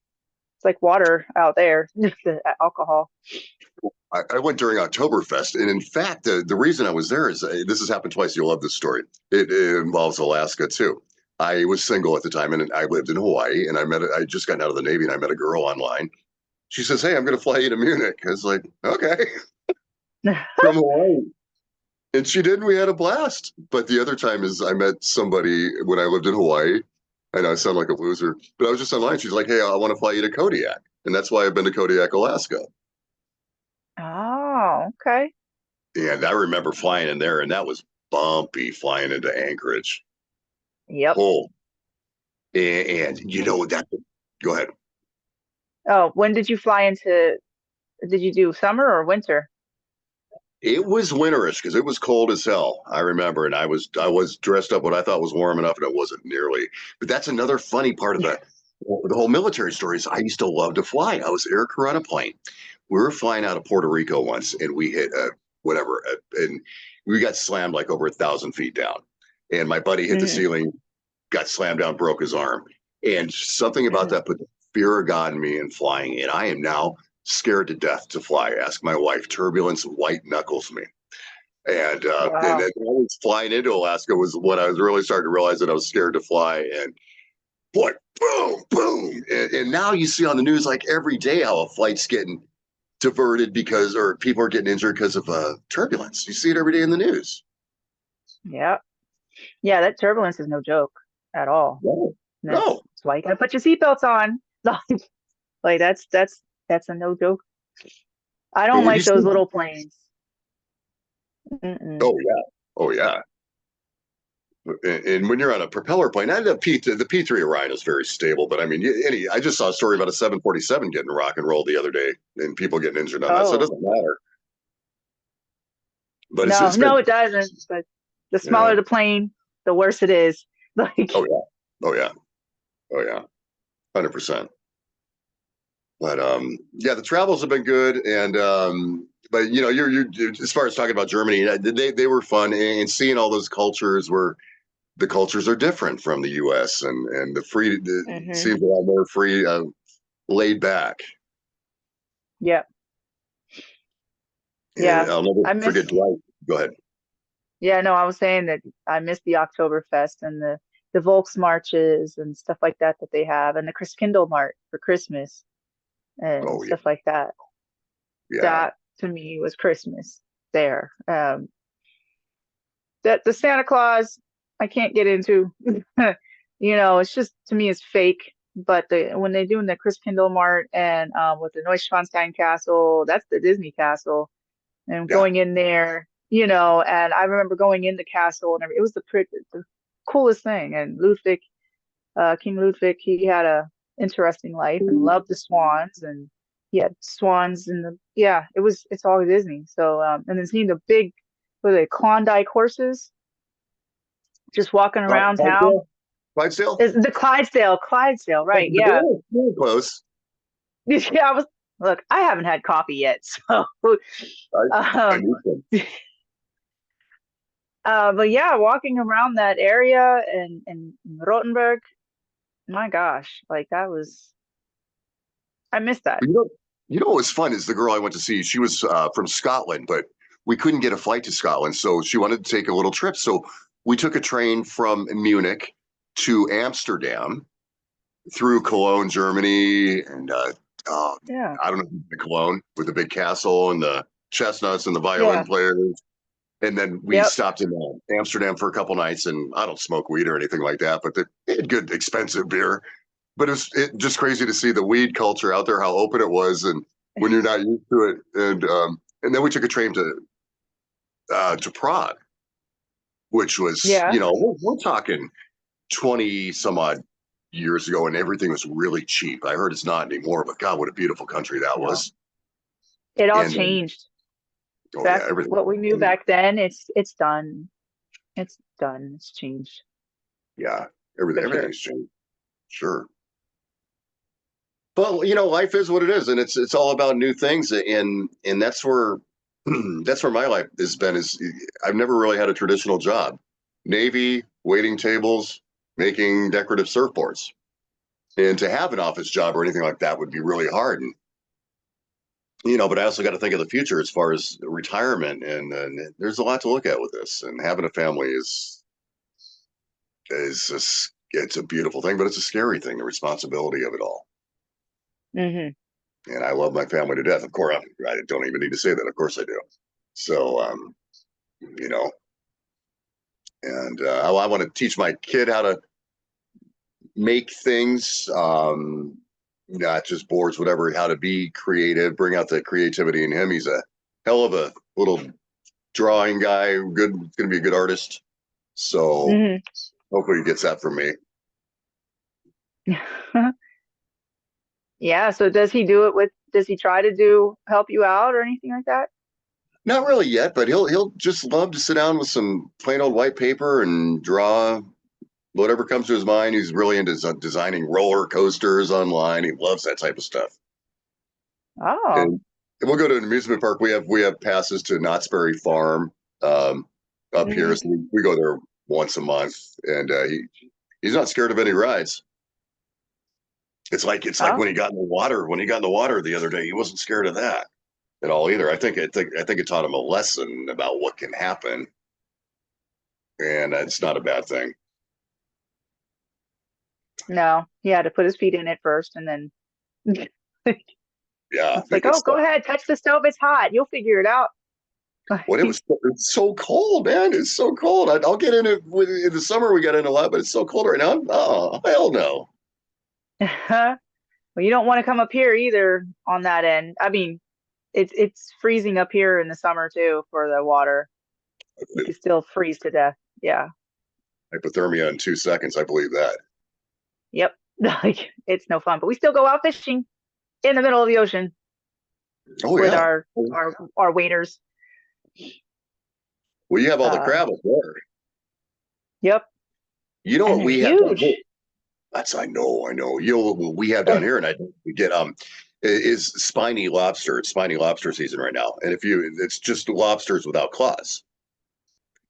it's like water out there, the alcohol. I went during Oktoberfest, and in fact, the reason I was there is this has happened twice. You'll love this story. It involves Alaska too. I was single at the time, and I lived in Hawaii. And I just gotten out of the Navy, and I met a girl online. She says, "Hey, I'm going to fly you to Munich." I was like, "Okay," from Hawaii, and she did. And we had a blast. But the other time is I met somebody when I lived in Hawaii. I know I sound like a loser, but I was just online. She's like, "Hey, I want to fly you to Kodiak," and that's why I've been to Kodiak, Alaska. Oh, okay. And I remember flying in there, and that was bumpy flying into Anchorage. Yep. Oh, and you know that. Go ahead. Oh, when did you fly into, did you do summer or winter? It was winterish because it was cold as hell. I remember, and I was dressed up what I thought was warm enough, and it wasn't nearly. But that's another funny part of the whole military story. Is I used to love to fly. I was air crew on a plane. We were flying out of Puerto Rico once, and we hit and we got slammed like over 1,000 feet down. And my buddy hit the Hmm. ceiling, got slammed down, broke his arm. And something about Hmm. that put the fear of God in me in flying. And I am now scared to death to fly. Ask my wife. Turbulence white knuckles me. And Wow. then I was flying into Alaska was when I was really starting to realize that I was scared to fly. And boy, boom, boom. And now you see on the news like every day how a flight's getting diverted because or people are getting injured because of turbulence. You see it every day in the news. Yep. Yeah, that turbulence is no joke at all. No, no. That's why you gotta put your seatbelts on. Like that's a no joke. I And don't when you like those see, little planes. Mm-mm. oh yeah, oh yeah. And when you're on a propeller plane, and the P3 Orion is very stable, but I mean, I just saw a story about a 747 getting rock and rolled the other day, and people getting injured on that, so it Oh, doesn't matter. But it's no, it's been no, it doesn't. But the yeah, smaller the plane, the worse it is. oh Like, yeah, oh yeah, oh yeah, 100%. But yeah, the travels have been good, and but you're as far as talking about Germany, they were fun, and seeing all those cultures where the cultures are different from the U.S. and hmm, seems a lot more free, laid back. yeah, And yeah. I'll never I miss, forget Dwight. Go ahead. yeah, no, I was saying that I miss the Oktoberfest and the Volksmarches and stuff like that they have, and the Christkindlmarkt for Christmas and Oh yeah, stuff like that. yeah. That to me was Christmas there. That the Santa Claus I can't get into. It's just to me it's fake. But when they're doing the Christkindlmarkt and with the Neuschwanstein Castle, that's the Disney castle, and Yeah. going in there, and I remember going in the castle and it was the coolest thing. And King Ludwig, he had a interesting life and loved the swans, and he had swans in the yeah, it's all Disney. So and then seeing the big, what are they, Klondike horses just walking around town. Clydesdale? Clydesdale? Is the Clydesdale, right? Yeah. Yeah, really close. Yeah, look, I haven't had coffee yet, so I, I um knew some. but yeah, walking around that area and Rothenburg, my gosh, like that was I missed that. You know what was fun is the girl I went to see. She was from Scotland, but we couldn't get a flight to Scotland, so she wanted to take a little trip. So we took a train from Munich to Amsterdam through Cologne, Germany, and Yeah. I don't know Cologne with the big castle and the chestnuts and the violin Yeah. players. And then we Yep. stopped in Amsterdam for a couple nights, and I don't smoke weed or anything like that, but they had good, expensive beer. But it just crazy to see the weed culture out there, how open it was, and when you're not used to it. And then we took a train to Prague, which was Yeah. we're talking 20 some odd years ago, and everything was really cheap. I heard it's not anymore, but God, what a beautiful country that No, was. it all And then, changed. oh yeah, Back everything. what we knew back then, it's done. It's done. It's changed Yeah, for sure. everything's changed. Sure. But life is what it is, and it's all about new things, and that's where that's where my life has been. Is I've never really had a traditional job. Navy, waiting tables, making decorative surfboards, and to have an office job or anything like that would be really hard. And but I also got to think of the future as far as retirement, and there's a lot to look at with this. And having a family is just, it's a beautiful thing, but it's a scary thing, the responsibility of it all. Hmm. And I love my family to death. Of course, I don't even need to say that. Of course I do. So, you know, and I want to teach my kid how to make things, not just boards, whatever, how to be creative, bring out the creativity in him. He's a hell of a little drawing guy, good, going to be a good artist. So Hmm. hopefully he gets that from me. Yeah, so does he try to help you out or anything like that? Not really yet, but he'll just love to sit down with some plain old white paper and draw whatever comes to his mind. He's really into designing roller coasters online. He loves that type of stuff. Oh. And we'll go to an amusement park. We have passes to Knott's Berry Farm um, up here, Hmm. so we go there once a month, and he's not scared of any rides. It's like Oh. when he got in the water. When he got in the water the other day, he wasn't scared of that at all either. I think it taught him a lesson about what can happen, and it's not a bad thing. No, he had to put his feet in it first and then Yeah, it's the like, good oh, go stuff. ahead, touch the stove, it's hot. You'll figure it out. When it's so cold, man. It's so cold. I'll get in it in the summer. We got in a lot, but it's so cold right now. Oh, hell no. Well, you don't want to come up here either on that end. I mean, it's freezing up here in the summer too for the water. You could still freeze to death. Yeah. Hypothermia in 2 seconds. I believe that. Yep. Like it's no fun, but we still go out fishing in the middle of the ocean Oh with yeah. our waders. Well, you have all the Um, crab up there. yep. You know And what they're we have down here? huge. That's I know. You know what we have down here, and we get is spiny lobster. It's spiny lobster season right now, and it's just lobsters without claws,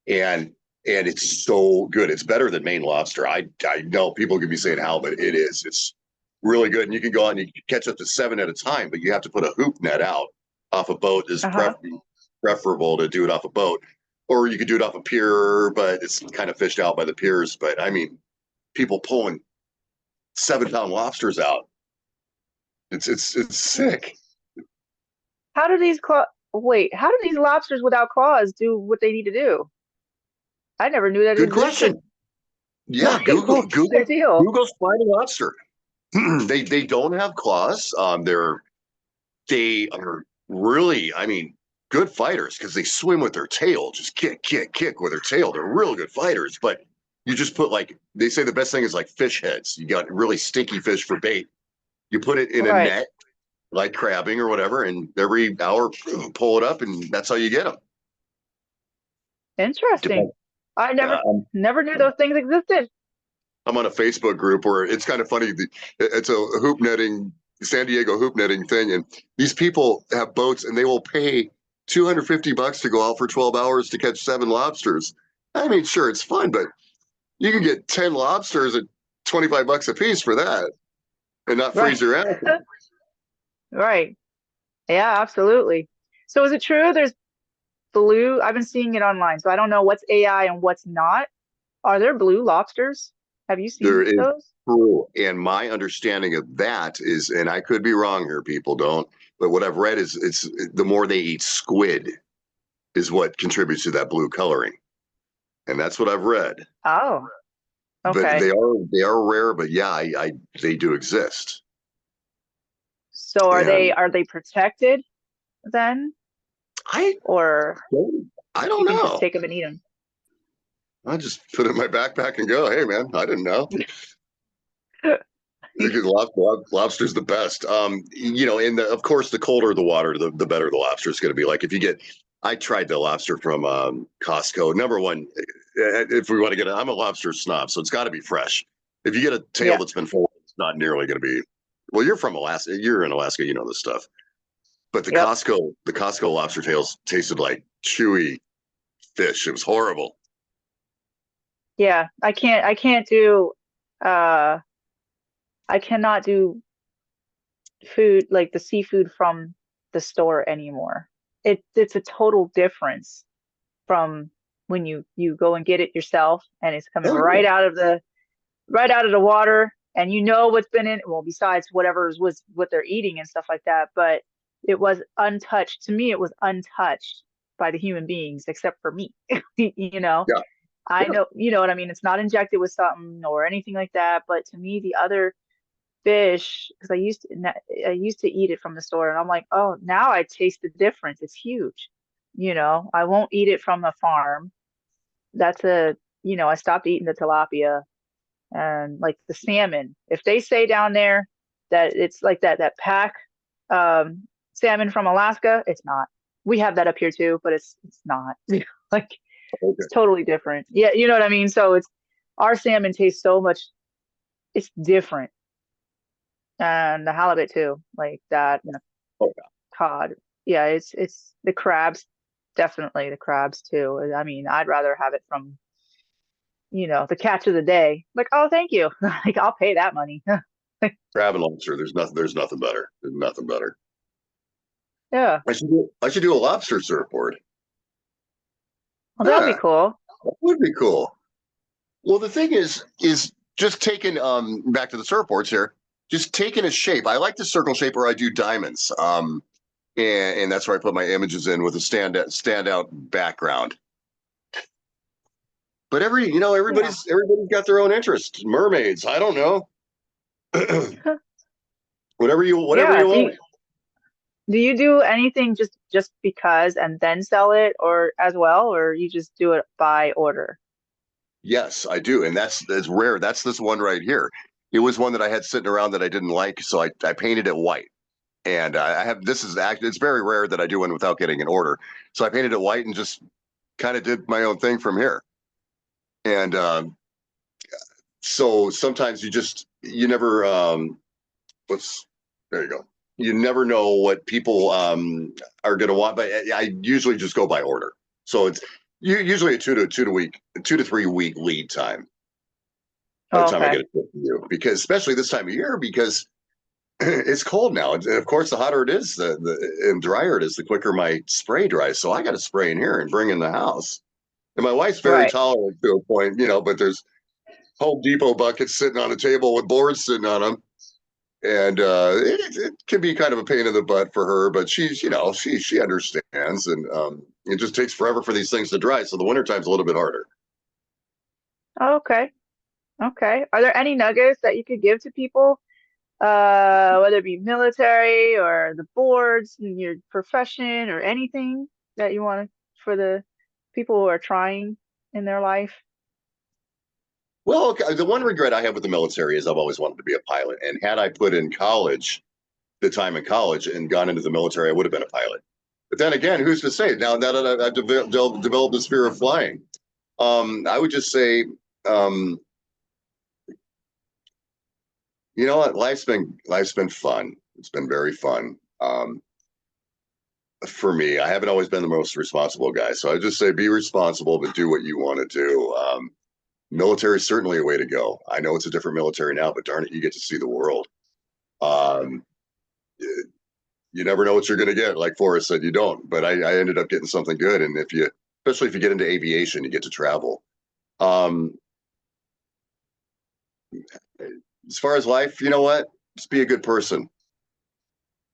and it's so good. It's better than Maine lobster. I know people can be saying how, but it is. It's really good, and you can go out and you can catch up to 7 at a time, but you have to put a hoop net out off a boat. Is Uh-huh. preferable to do it off a boat, or you could do it off a pier, but it's kind of fished out by the piers. But I mean, people pulling 7-pound lobsters out. It's sick. How do how do these lobsters without claws do what they need to do? I never knew that Good existed. question. Yeah, Like, what's their deal? Google spiny lobster. They don't have claws. They are really, I mean, good fighters because they swim with their tail, just kick with their tail. They're real good fighters. But you just put they say the best thing is like fish heads. You got really stinky fish for bait. You put it in a Right. net, like crabbing or whatever, and every hour pull it up, and that's how you get them. Interesting. I Yeah, never knew those things existed. I'm on a Facebook group where it's kind of funny. It's a hoop netting, San Diego hoop netting thing, and these people have boats, and they will pay $250 to go out for 12 hours to catch 7 lobsters. I mean, sure, it's fun, but you can get 10 lobsters at $25 a piece for that, and not Right. freeze your ass. Right. Yeah, absolutely. So is it true there's blue? I've been seeing it online, so I don't know what's AI and what's not. Are there blue lobsters? Have you There seen is those? true, and my understanding of that is, and I could be wrong here, people don't, but what I've read is it's the more they eat squid is what contributes to that blue coloring, and that's what I've read. Oh, But okay. they are rare, but yeah, I they do exist. So And are they protected then, I or I you don't can just know. take them and eat them? I just put it in my backpack and go, hey man, I didn't know. Because lobster's the best. And of course, the colder the water, the better the lobster is going to be. Like if you get, I tried the lobster from Costco. Number one, if we want to get it, I'm a lobster snob, so it's got to be fresh. If you get a tail Yeah. that's been full, it's not nearly going to be. Well, you're from Alaska. You're in Alaska. You know this stuff. But Yep. The Costco lobster tails tasted like chewy fish. It was horrible. Yeah. I can't do uh I cannot do food like the seafood from the store anymore. It's a total difference from when you go and get it yourself and it's coming Oh yeah. right out of the water and you know what's been in it. Well, besides whatever was what they're eating and stuff like that, but it was untouched. To me, it was untouched by the human beings except for me. You know, Yeah. I Yeah. know, you know what I mean? It's not injected with something or anything like that, but to me, the other fish, because I used to eat it from the store and I'm like, oh, now I taste the difference. It's huge. You know, I won't eat it from the farm. That's a, you know, I stopped eating the tilapia and like the salmon. If they say down there that it's like that pack salmon from Alaska, it's not. We have that up here too, but it's not. Like Okay. it's totally different. Yeah, you know what I mean? So it's our salmon tastes so much, it's different. And the halibut too, like that and the Oh, cod. Yeah, it's the crabs, definitely the crabs too. I mean, I'd rather have it from, you know, the catch of the day. Like, oh, thank you. Like, I'll pay that money. crab and lobster. There's nothing. There's nothing better. There's nothing better. Yeah. I should do a lobster surfboard. Well, that would be Yeah, cool. that would be cool. Well, the thing is just taking back to the surfboards here, just taking a shape. I like the circle shape where I do diamonds. And that's where I put my images in with a standout background. But Yeah. everybody's got their own interest. Mermaids, I don't know. Whatever Yeah. you want. Do you do anything just because and then sell it or as well, or you just do it by order? Yes, I do, and that's rare. That's this one right here. It was one that I had sitting around that I didn't like, so I painted it white. And I have this is actually it's very rare that I do one without getting an order. So I painted it white and just kind of did my own thing from here. And so sometimes you never what's there you go. You never know what people are going to want, but I usually just go by order. So it's usually a 2 to 3 week lead time by the Oh, time I okay. get it to you, because especially this time of year, because it's cold now. And of course, the hotter it is, the and drier it is, the quicker my spray dries. So I got to spray in here and bring in the house. And my wife's very Right. tolerant to a point, but there's Home Depot buckets sitting on a table with boards sitting on them. And it can be kind of a pain in the butt for her, but she understands. And it just takes forever for these things to dry. So the wintertime's a little bit harder. Oh, okay. Okay. Are there any nuggets that you could give to people, whether it be military or the boards in your profession or anything that you want for the people who are trying in their life? Well, okay, the one regret I have with the military is I've always wanted to be a pilot. And had I put in college, the time in college and gone into the military, I would have been a pilot. But then again, who's to say? Now that I've developed the fear of flying, I would just say, um, you know what? Life's been fun. It's been very fun. For me, I haven't always been the most responsible guy, so I just say be responsible, but do what you want to do. Military is certainly a way to go. I know it's a different military now, but darn it, you get to see the world. Um, you never know what you're going to get. Like Forrest said, you don't. But I ended up getting something good. And especially if you get into aviation, you get to travel. Um, as far as life, you know what? Just be a good person.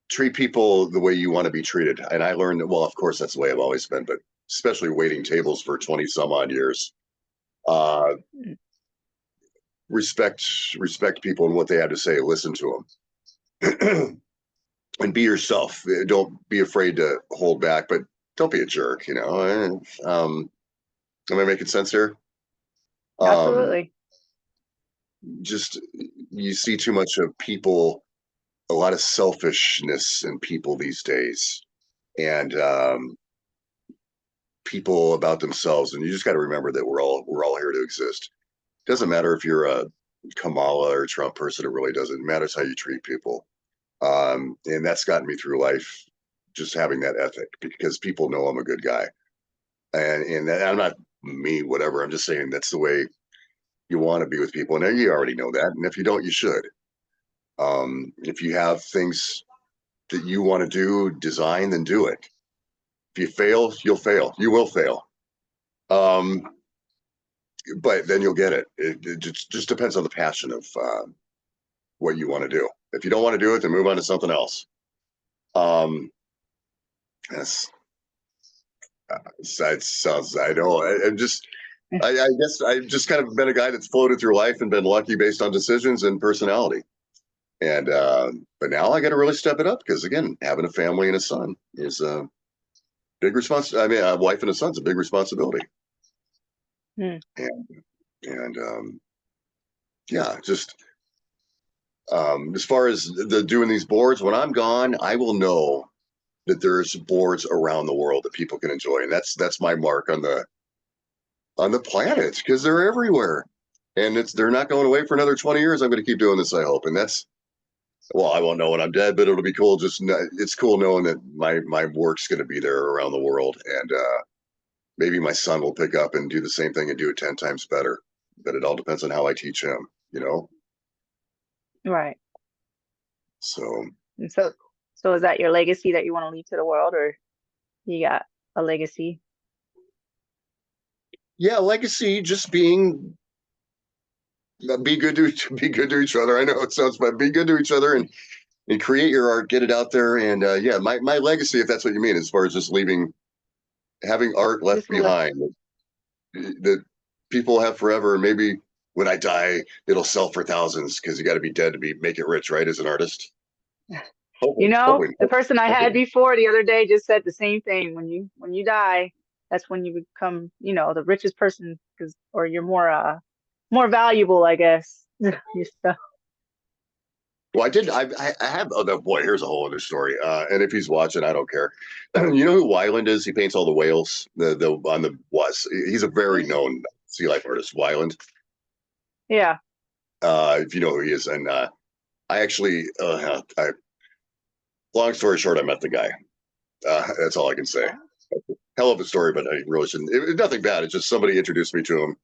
Treat people the way you want to be treated. And I learned that, well, of course, that's the way I've always been, but especially waiting tables for 20 some odd years. Uh, Mm. respect people and what they have to say. Listen to them. And be yourself. Don't be afraid to hold back, but don't be a jerk. Am I making sense here? Um, Absolutely. just you see too much of people, a lot of selfishness in people these days, and people about themselves. And you just got to remember that we're all here to exist. Doesn't matter if you're a Kamala or Trump person. It really doesn't. It matters how you treat people. And that's gotten me through life, just having that ethic, because people know I'm a good guy. And that, I'm not me, whatever. I'm just saying that's the way you want to be with people. And you already know that. And if you don't, you should. If you have things that you want to do, design, then do it. If you fail, you'll fail. You will fail. Um, but then you'll get it. It just depends on the passion of what you want to do. If you don't want to do it, then move on to something else. Um, that's It sounds. I know. I guess I've just kind of been a guy that's floated through life and been lucky based on decisions and personality. And but now I got to really step it up, because again, having a family and a son is a big responsibility. I mean, a wife and a son's a big responsibility. Hmm. And yeah, just as far as the doing these boards, when I'm gone, I will know that there's boards around the world that people can enjoy, and that's my mark on the planet, because they're everywhere, and they're not going away for another 20 years. I'm going to keep doing this, I hope. And that's, well, I won't know when I'm dead, but it'll be cool. It's cool knowing that my work's going to be there around the world, and maybe my son will pick up and do the same thing and do it 10 times better. But it all depends on how I teach him, you know. Right. So And so is that your legacy that you want to leave to the world, or you got a legacy? yeah, legacy, just be good to be good to each other. I know it sounds bad. Be good to each other, and create your art, get it out there. And yeah, my legacy, if that's what you mean, as far as just having art left Just le behind that people have forever. And maybe when I die, it'll sell for thousands, because you got to be dead to make it rich, right? As an artist. You Hopefully, know, hopefully, the person I had hopefully. before the other day just said the same thing. When you die, that's when you become, the richest person, because or you're more valuable, I guess. Your stuff. Well, I did. I have. Oh no, boy, here's a whole other story. And if he's watching, I don't care. You know who Wyland is? He paints all the whales. The on the was. He's a very known sea life artist, Wyland. Yeah. If you know who he is. And I actually, long story short, I met the guy. That's all I can say. Hell of a story, but I really shouldn't. It was nothing bad. It's just somebody introduced me to him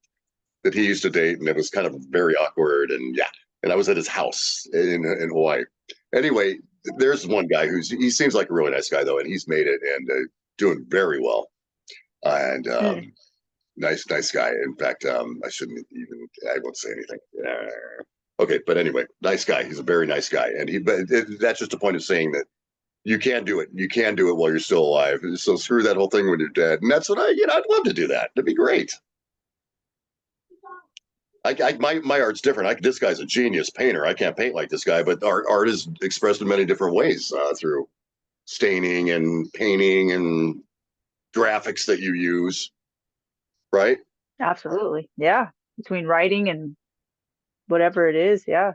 that he used to date, and it was kind of very awkward. And yeah, and I was at his house in Hawaii. Anyway, there's one guy he seems like a really nice guy though, and he's made it, and doing very well. And Mm. nice guy. In fact, I shouldn't even. I won't say anything. Okay, but anyway, nice guy. He's a very nice guy, and that's just a point of saying that you can do it. You can do it while you're still alive. So screw that whole thing when you're dead. And that's what I'd love to do that. That'd be great. My art's different. This guy's a genius painter. I can't paint like this guy, but art is expressed in many different ways, through staining and painting and graphics that you use, right? Absolutely. Yeah. Between writing and whatever it is. Yeah.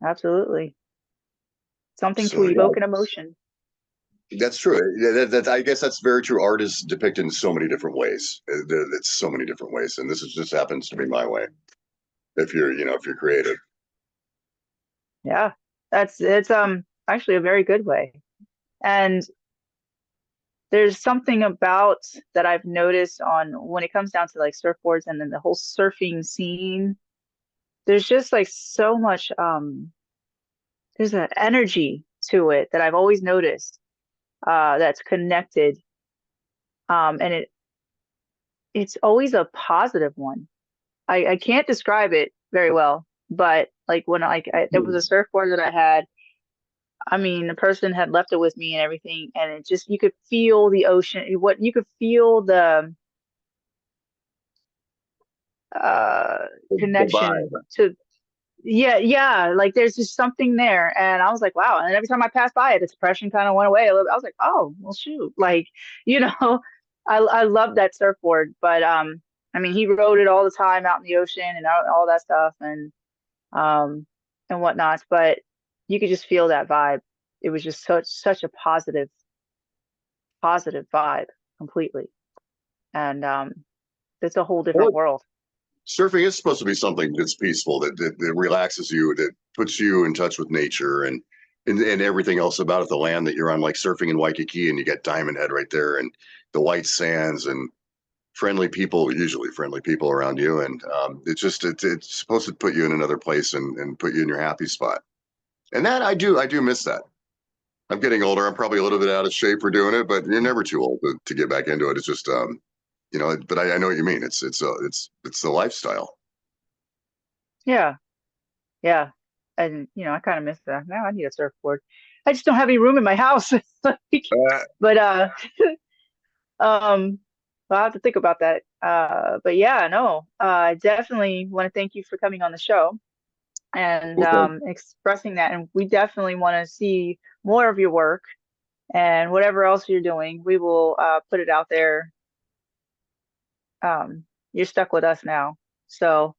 Absolutely. Something to So yeah, evoke an emotion. that's true. I guess that's very true. Art is depicted in so many different ways. It's so many different ways, and just happens to be my way. If you're creative. Yeah. It's actually a very good way. And there's something about that I've noticed on when it comes down to like surfboards and then the whole surfing scene. There's just like so much there's an energy to it that I've always noticed that's connected. And it's always a positive one. I can't describe it very well, but like when there was a surfboard that I had. I mean, the person had left it with me and everything, and it just you could feel the ocean. What you could feel the uh The connection vibe. to. Yeah, yeah, like there's just something there, and I was like, wow. And every time I passed by it, the depression kind of went away a little. I was like, oh, well, shoot, like, you know, I love that surfboard, but I mean, he rode it all the time out in the ocean and all that stuff, and and whatnot, but you could just feel that vibe. It was just such a positive vibe completely. And it's a whole different Well, world. surfing is supposed to be something that's peaceful, that relaxes you, that puts you in touch with nature and everything else about it. The land that you're on, like surfing in Waikiki, and you got Diamond Head right there, and the white sands, and friendly people, usually friendly people around you, and it's supposed to put you in another place and put you in your happy spot. And that I do miss that. I'm getting older. I'm probably a little bit out of shape for doing it, but you're never too old to get back into it. It's just but I know what you mean. It's the lifestyle. Yeah, yeah. And I kind of miss that. Now I need a surfboard. I just don't have any room in my house. Uh, But um I'll have to think about that. But yeah, no. I definitely want to thank you for coming on the show and okay. expressing that. And we definitely want to see more of your work and whatever else you're doing. We will put it out there. You're stuck with us now. So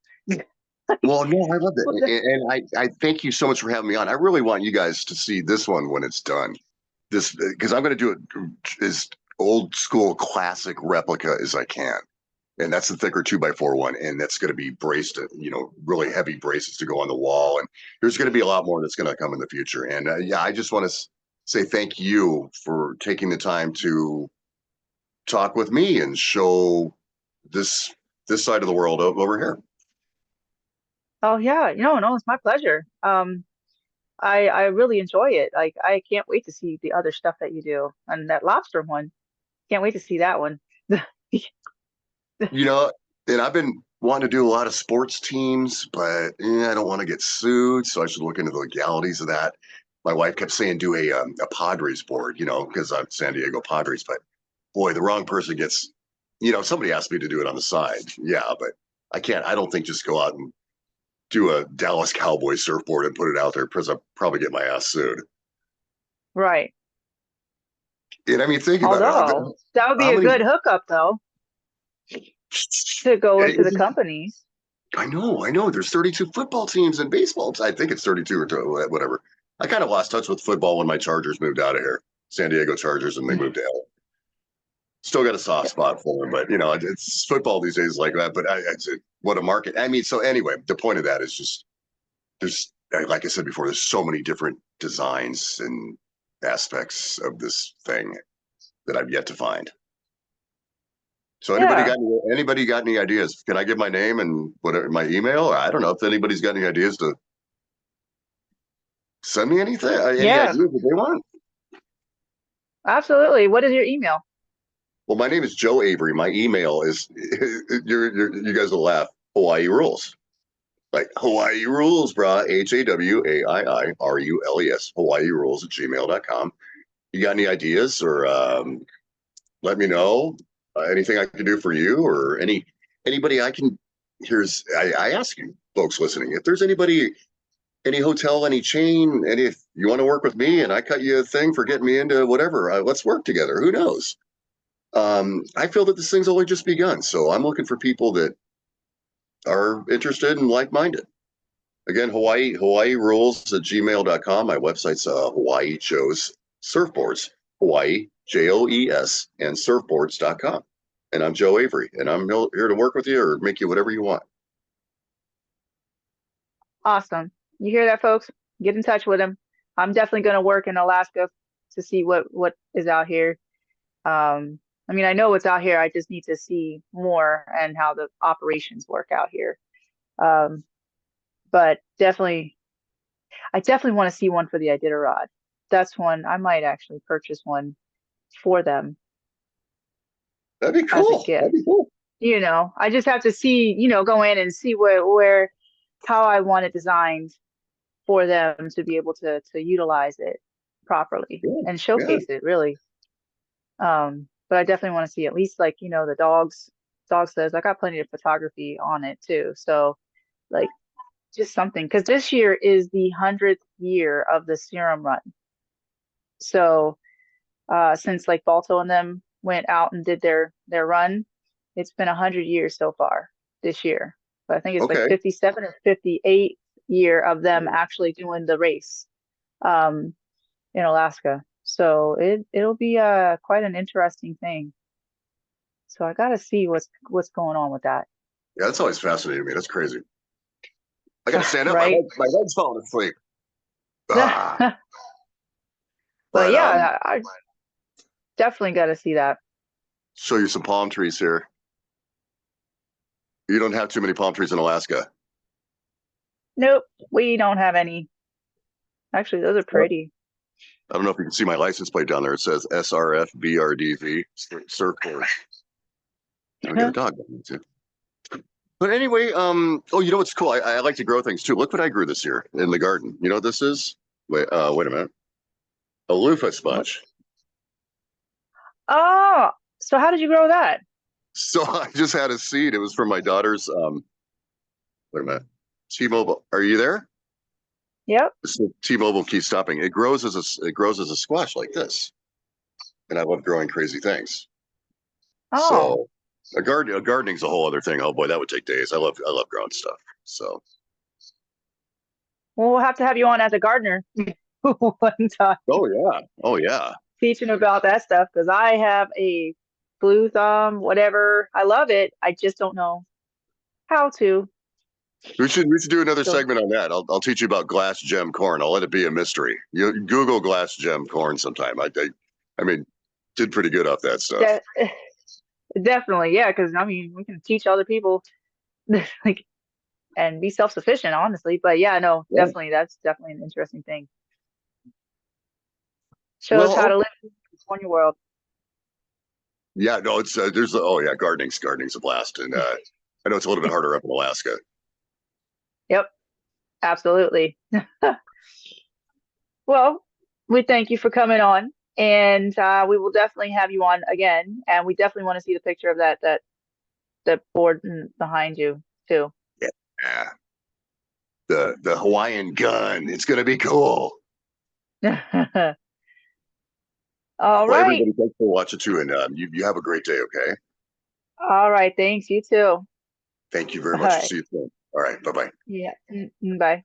Well, no, I love that, and I thank you so much for having me on. I really want you guys to see this one when it's done. This because I'm going to do it as old school classic replica as I can. And that's the thicker 2x4 one, and that's going to be braced, really heavy braces to go on the wall. And there's going to be a lot more that's going to come in the future. And yeah, I just want to say thank you for taking the time to talk with me and show this this side of the world over here. oh yeah, no, it's my pleasure. I really enjoy it. Like I can't wait to see the other stuff that you do. And that lobster one. Can't wait to see that one. You know, and I've been wanting to do a lot of sports teams, but I don't want to get sued, so I should look into the legalities of that. My wife kept saying do a Padres board, because I'm San Diego Padres, but boy, the wrong person gets, somebody asked me to do it on the side. Yeah, but I can't. I don't think just go out and do a Dallas Cowboys surfboard and put it out there because I'll probably get my ass sued. Right. And I mean, think about it. Although that would be How a many? good hookup though to go into the companies. I know. There's 32 football teams and baseball. I think it's 32 or whatever. I kind of lost touch with football when my Chargers moved out of here, San Diego Chargers, and they moved to LA. Still got a soft spot for them, but it's football these days like that. But what a market. I mean, so anyway, the point of that is just there's, like I said before, there's so many different designs and aspects of this thing that I've yet to find. So Yeah. anybody got any ideas? Can I give my name and whatever my email? I don't know if anybody's got any ideas to send me anything, any Yeah, ideas that they want. absolutely. What is your email? Well, my name is Joe Avery. My email is you guys will laugh. Hawaii rules, like Hawaii rules, brah. HAWAIIRULES. Hawaii rules at gmail.com. You got any ideas or let me know anything I can do for you or anybody I can. I ask you folks listening if there's anybody, any hotel, any chain, any if you want to work with me and I cut you a thing for getting me into whatever, let's work together. Who knows? I feel that this thing's only just begun, so I'm looking for people that are interested and like-minded. Again, Hawaii rules at gmail.com. My website's Hawaii Joe's Surfboards, Hawaii JOES and surfboards.com. And I'm Joe Avery, and I'm here to work with you or make you whatever you want. Awesome. You hear that, folks? Get in touch with him. I'm definitely going to work in Alaska to see what is out here. I mean, I know what's out here. I just need to see more and how the operations work out here. Um, but I definitely want to see one for the Iditarod. That's one I might actually purchase one for them That'd be as a cool. That'd gift. be cool. I just have to see, go in and see where how I want it designed for them to be able to utilize it properly Yeah, and yeah. showcase it really. But I definitely want to see at least like, the dog says I got plenty of photography on it too. So like just something because this year is the 100th year of the serum run. So since like Balto and them went out and did their run, it's been 100 years so far this year. But I think it's like Okay. 57 or 58. year of them actually doing the race in Alaska. So it'll be quite an interesting thing. So I got to see what's going on with that. Yeah, that's always fascinating to me. That's crazy. I got to stand up. Right? My head's falling asleep. Ah, But but yeah, I definitely got to see that. show you some palm trees here. You don't have too many palm trees in Alaska. Nope, we don't have any. Actually, those are pretty. I don't know if you can see my license plate down there. It says SRF Surfboard. I got a dog down there too. But anyway, oh, you know what's cool? I like to grow things too. Look what I grew this year in the garden. You know what this is? Wait a minute. A loofah sponge. Oh, so how did you grow that? So I just had a seed. It was from my daughter's. Wait a minute. T-Mobile. Are you there? Yep. So T-Mobile keeps stopping. It grows as a squash like this, and I love growing crazy things. Oh, So gardening's a whole other thing. Oh boy, that would take days. I love growing stuff. So well, we'll have to have you on as a gardener one time, oh yeah. teaching about that stuff because I have a blue thumb, whatever. I love it. I just don't know how to. We should do another So segment on that. I'll teach you about glass gem corn. I'll let it be a mystery. You Google glass gem corn sometime. I mean, did pretty good off that stuff. de definitely, yeah, because I mean, we can teach other people like and be self-sufficient, honestly. But yeah, no, Yeah. definitely, that's definitely an interesting thing. Shows how Well, to live in the California world. yeah, no, it's oh yeah, gardening's a blast, and I know it's a little bit harder up in Alaska. Yep, absolutely. Well, we thank you for coming on, and we will definitely have you on again. And we definitely want to see the picture of that board behind you too. Yeah, the Hawaiian gun. It's gonna be cool. All Well, right. everybody, thanks for watching too, and you have a great day. Okay, All right. Thanks. You too. thank you very All much. right. See you soon. All right, bye bye. Yeah. Bye.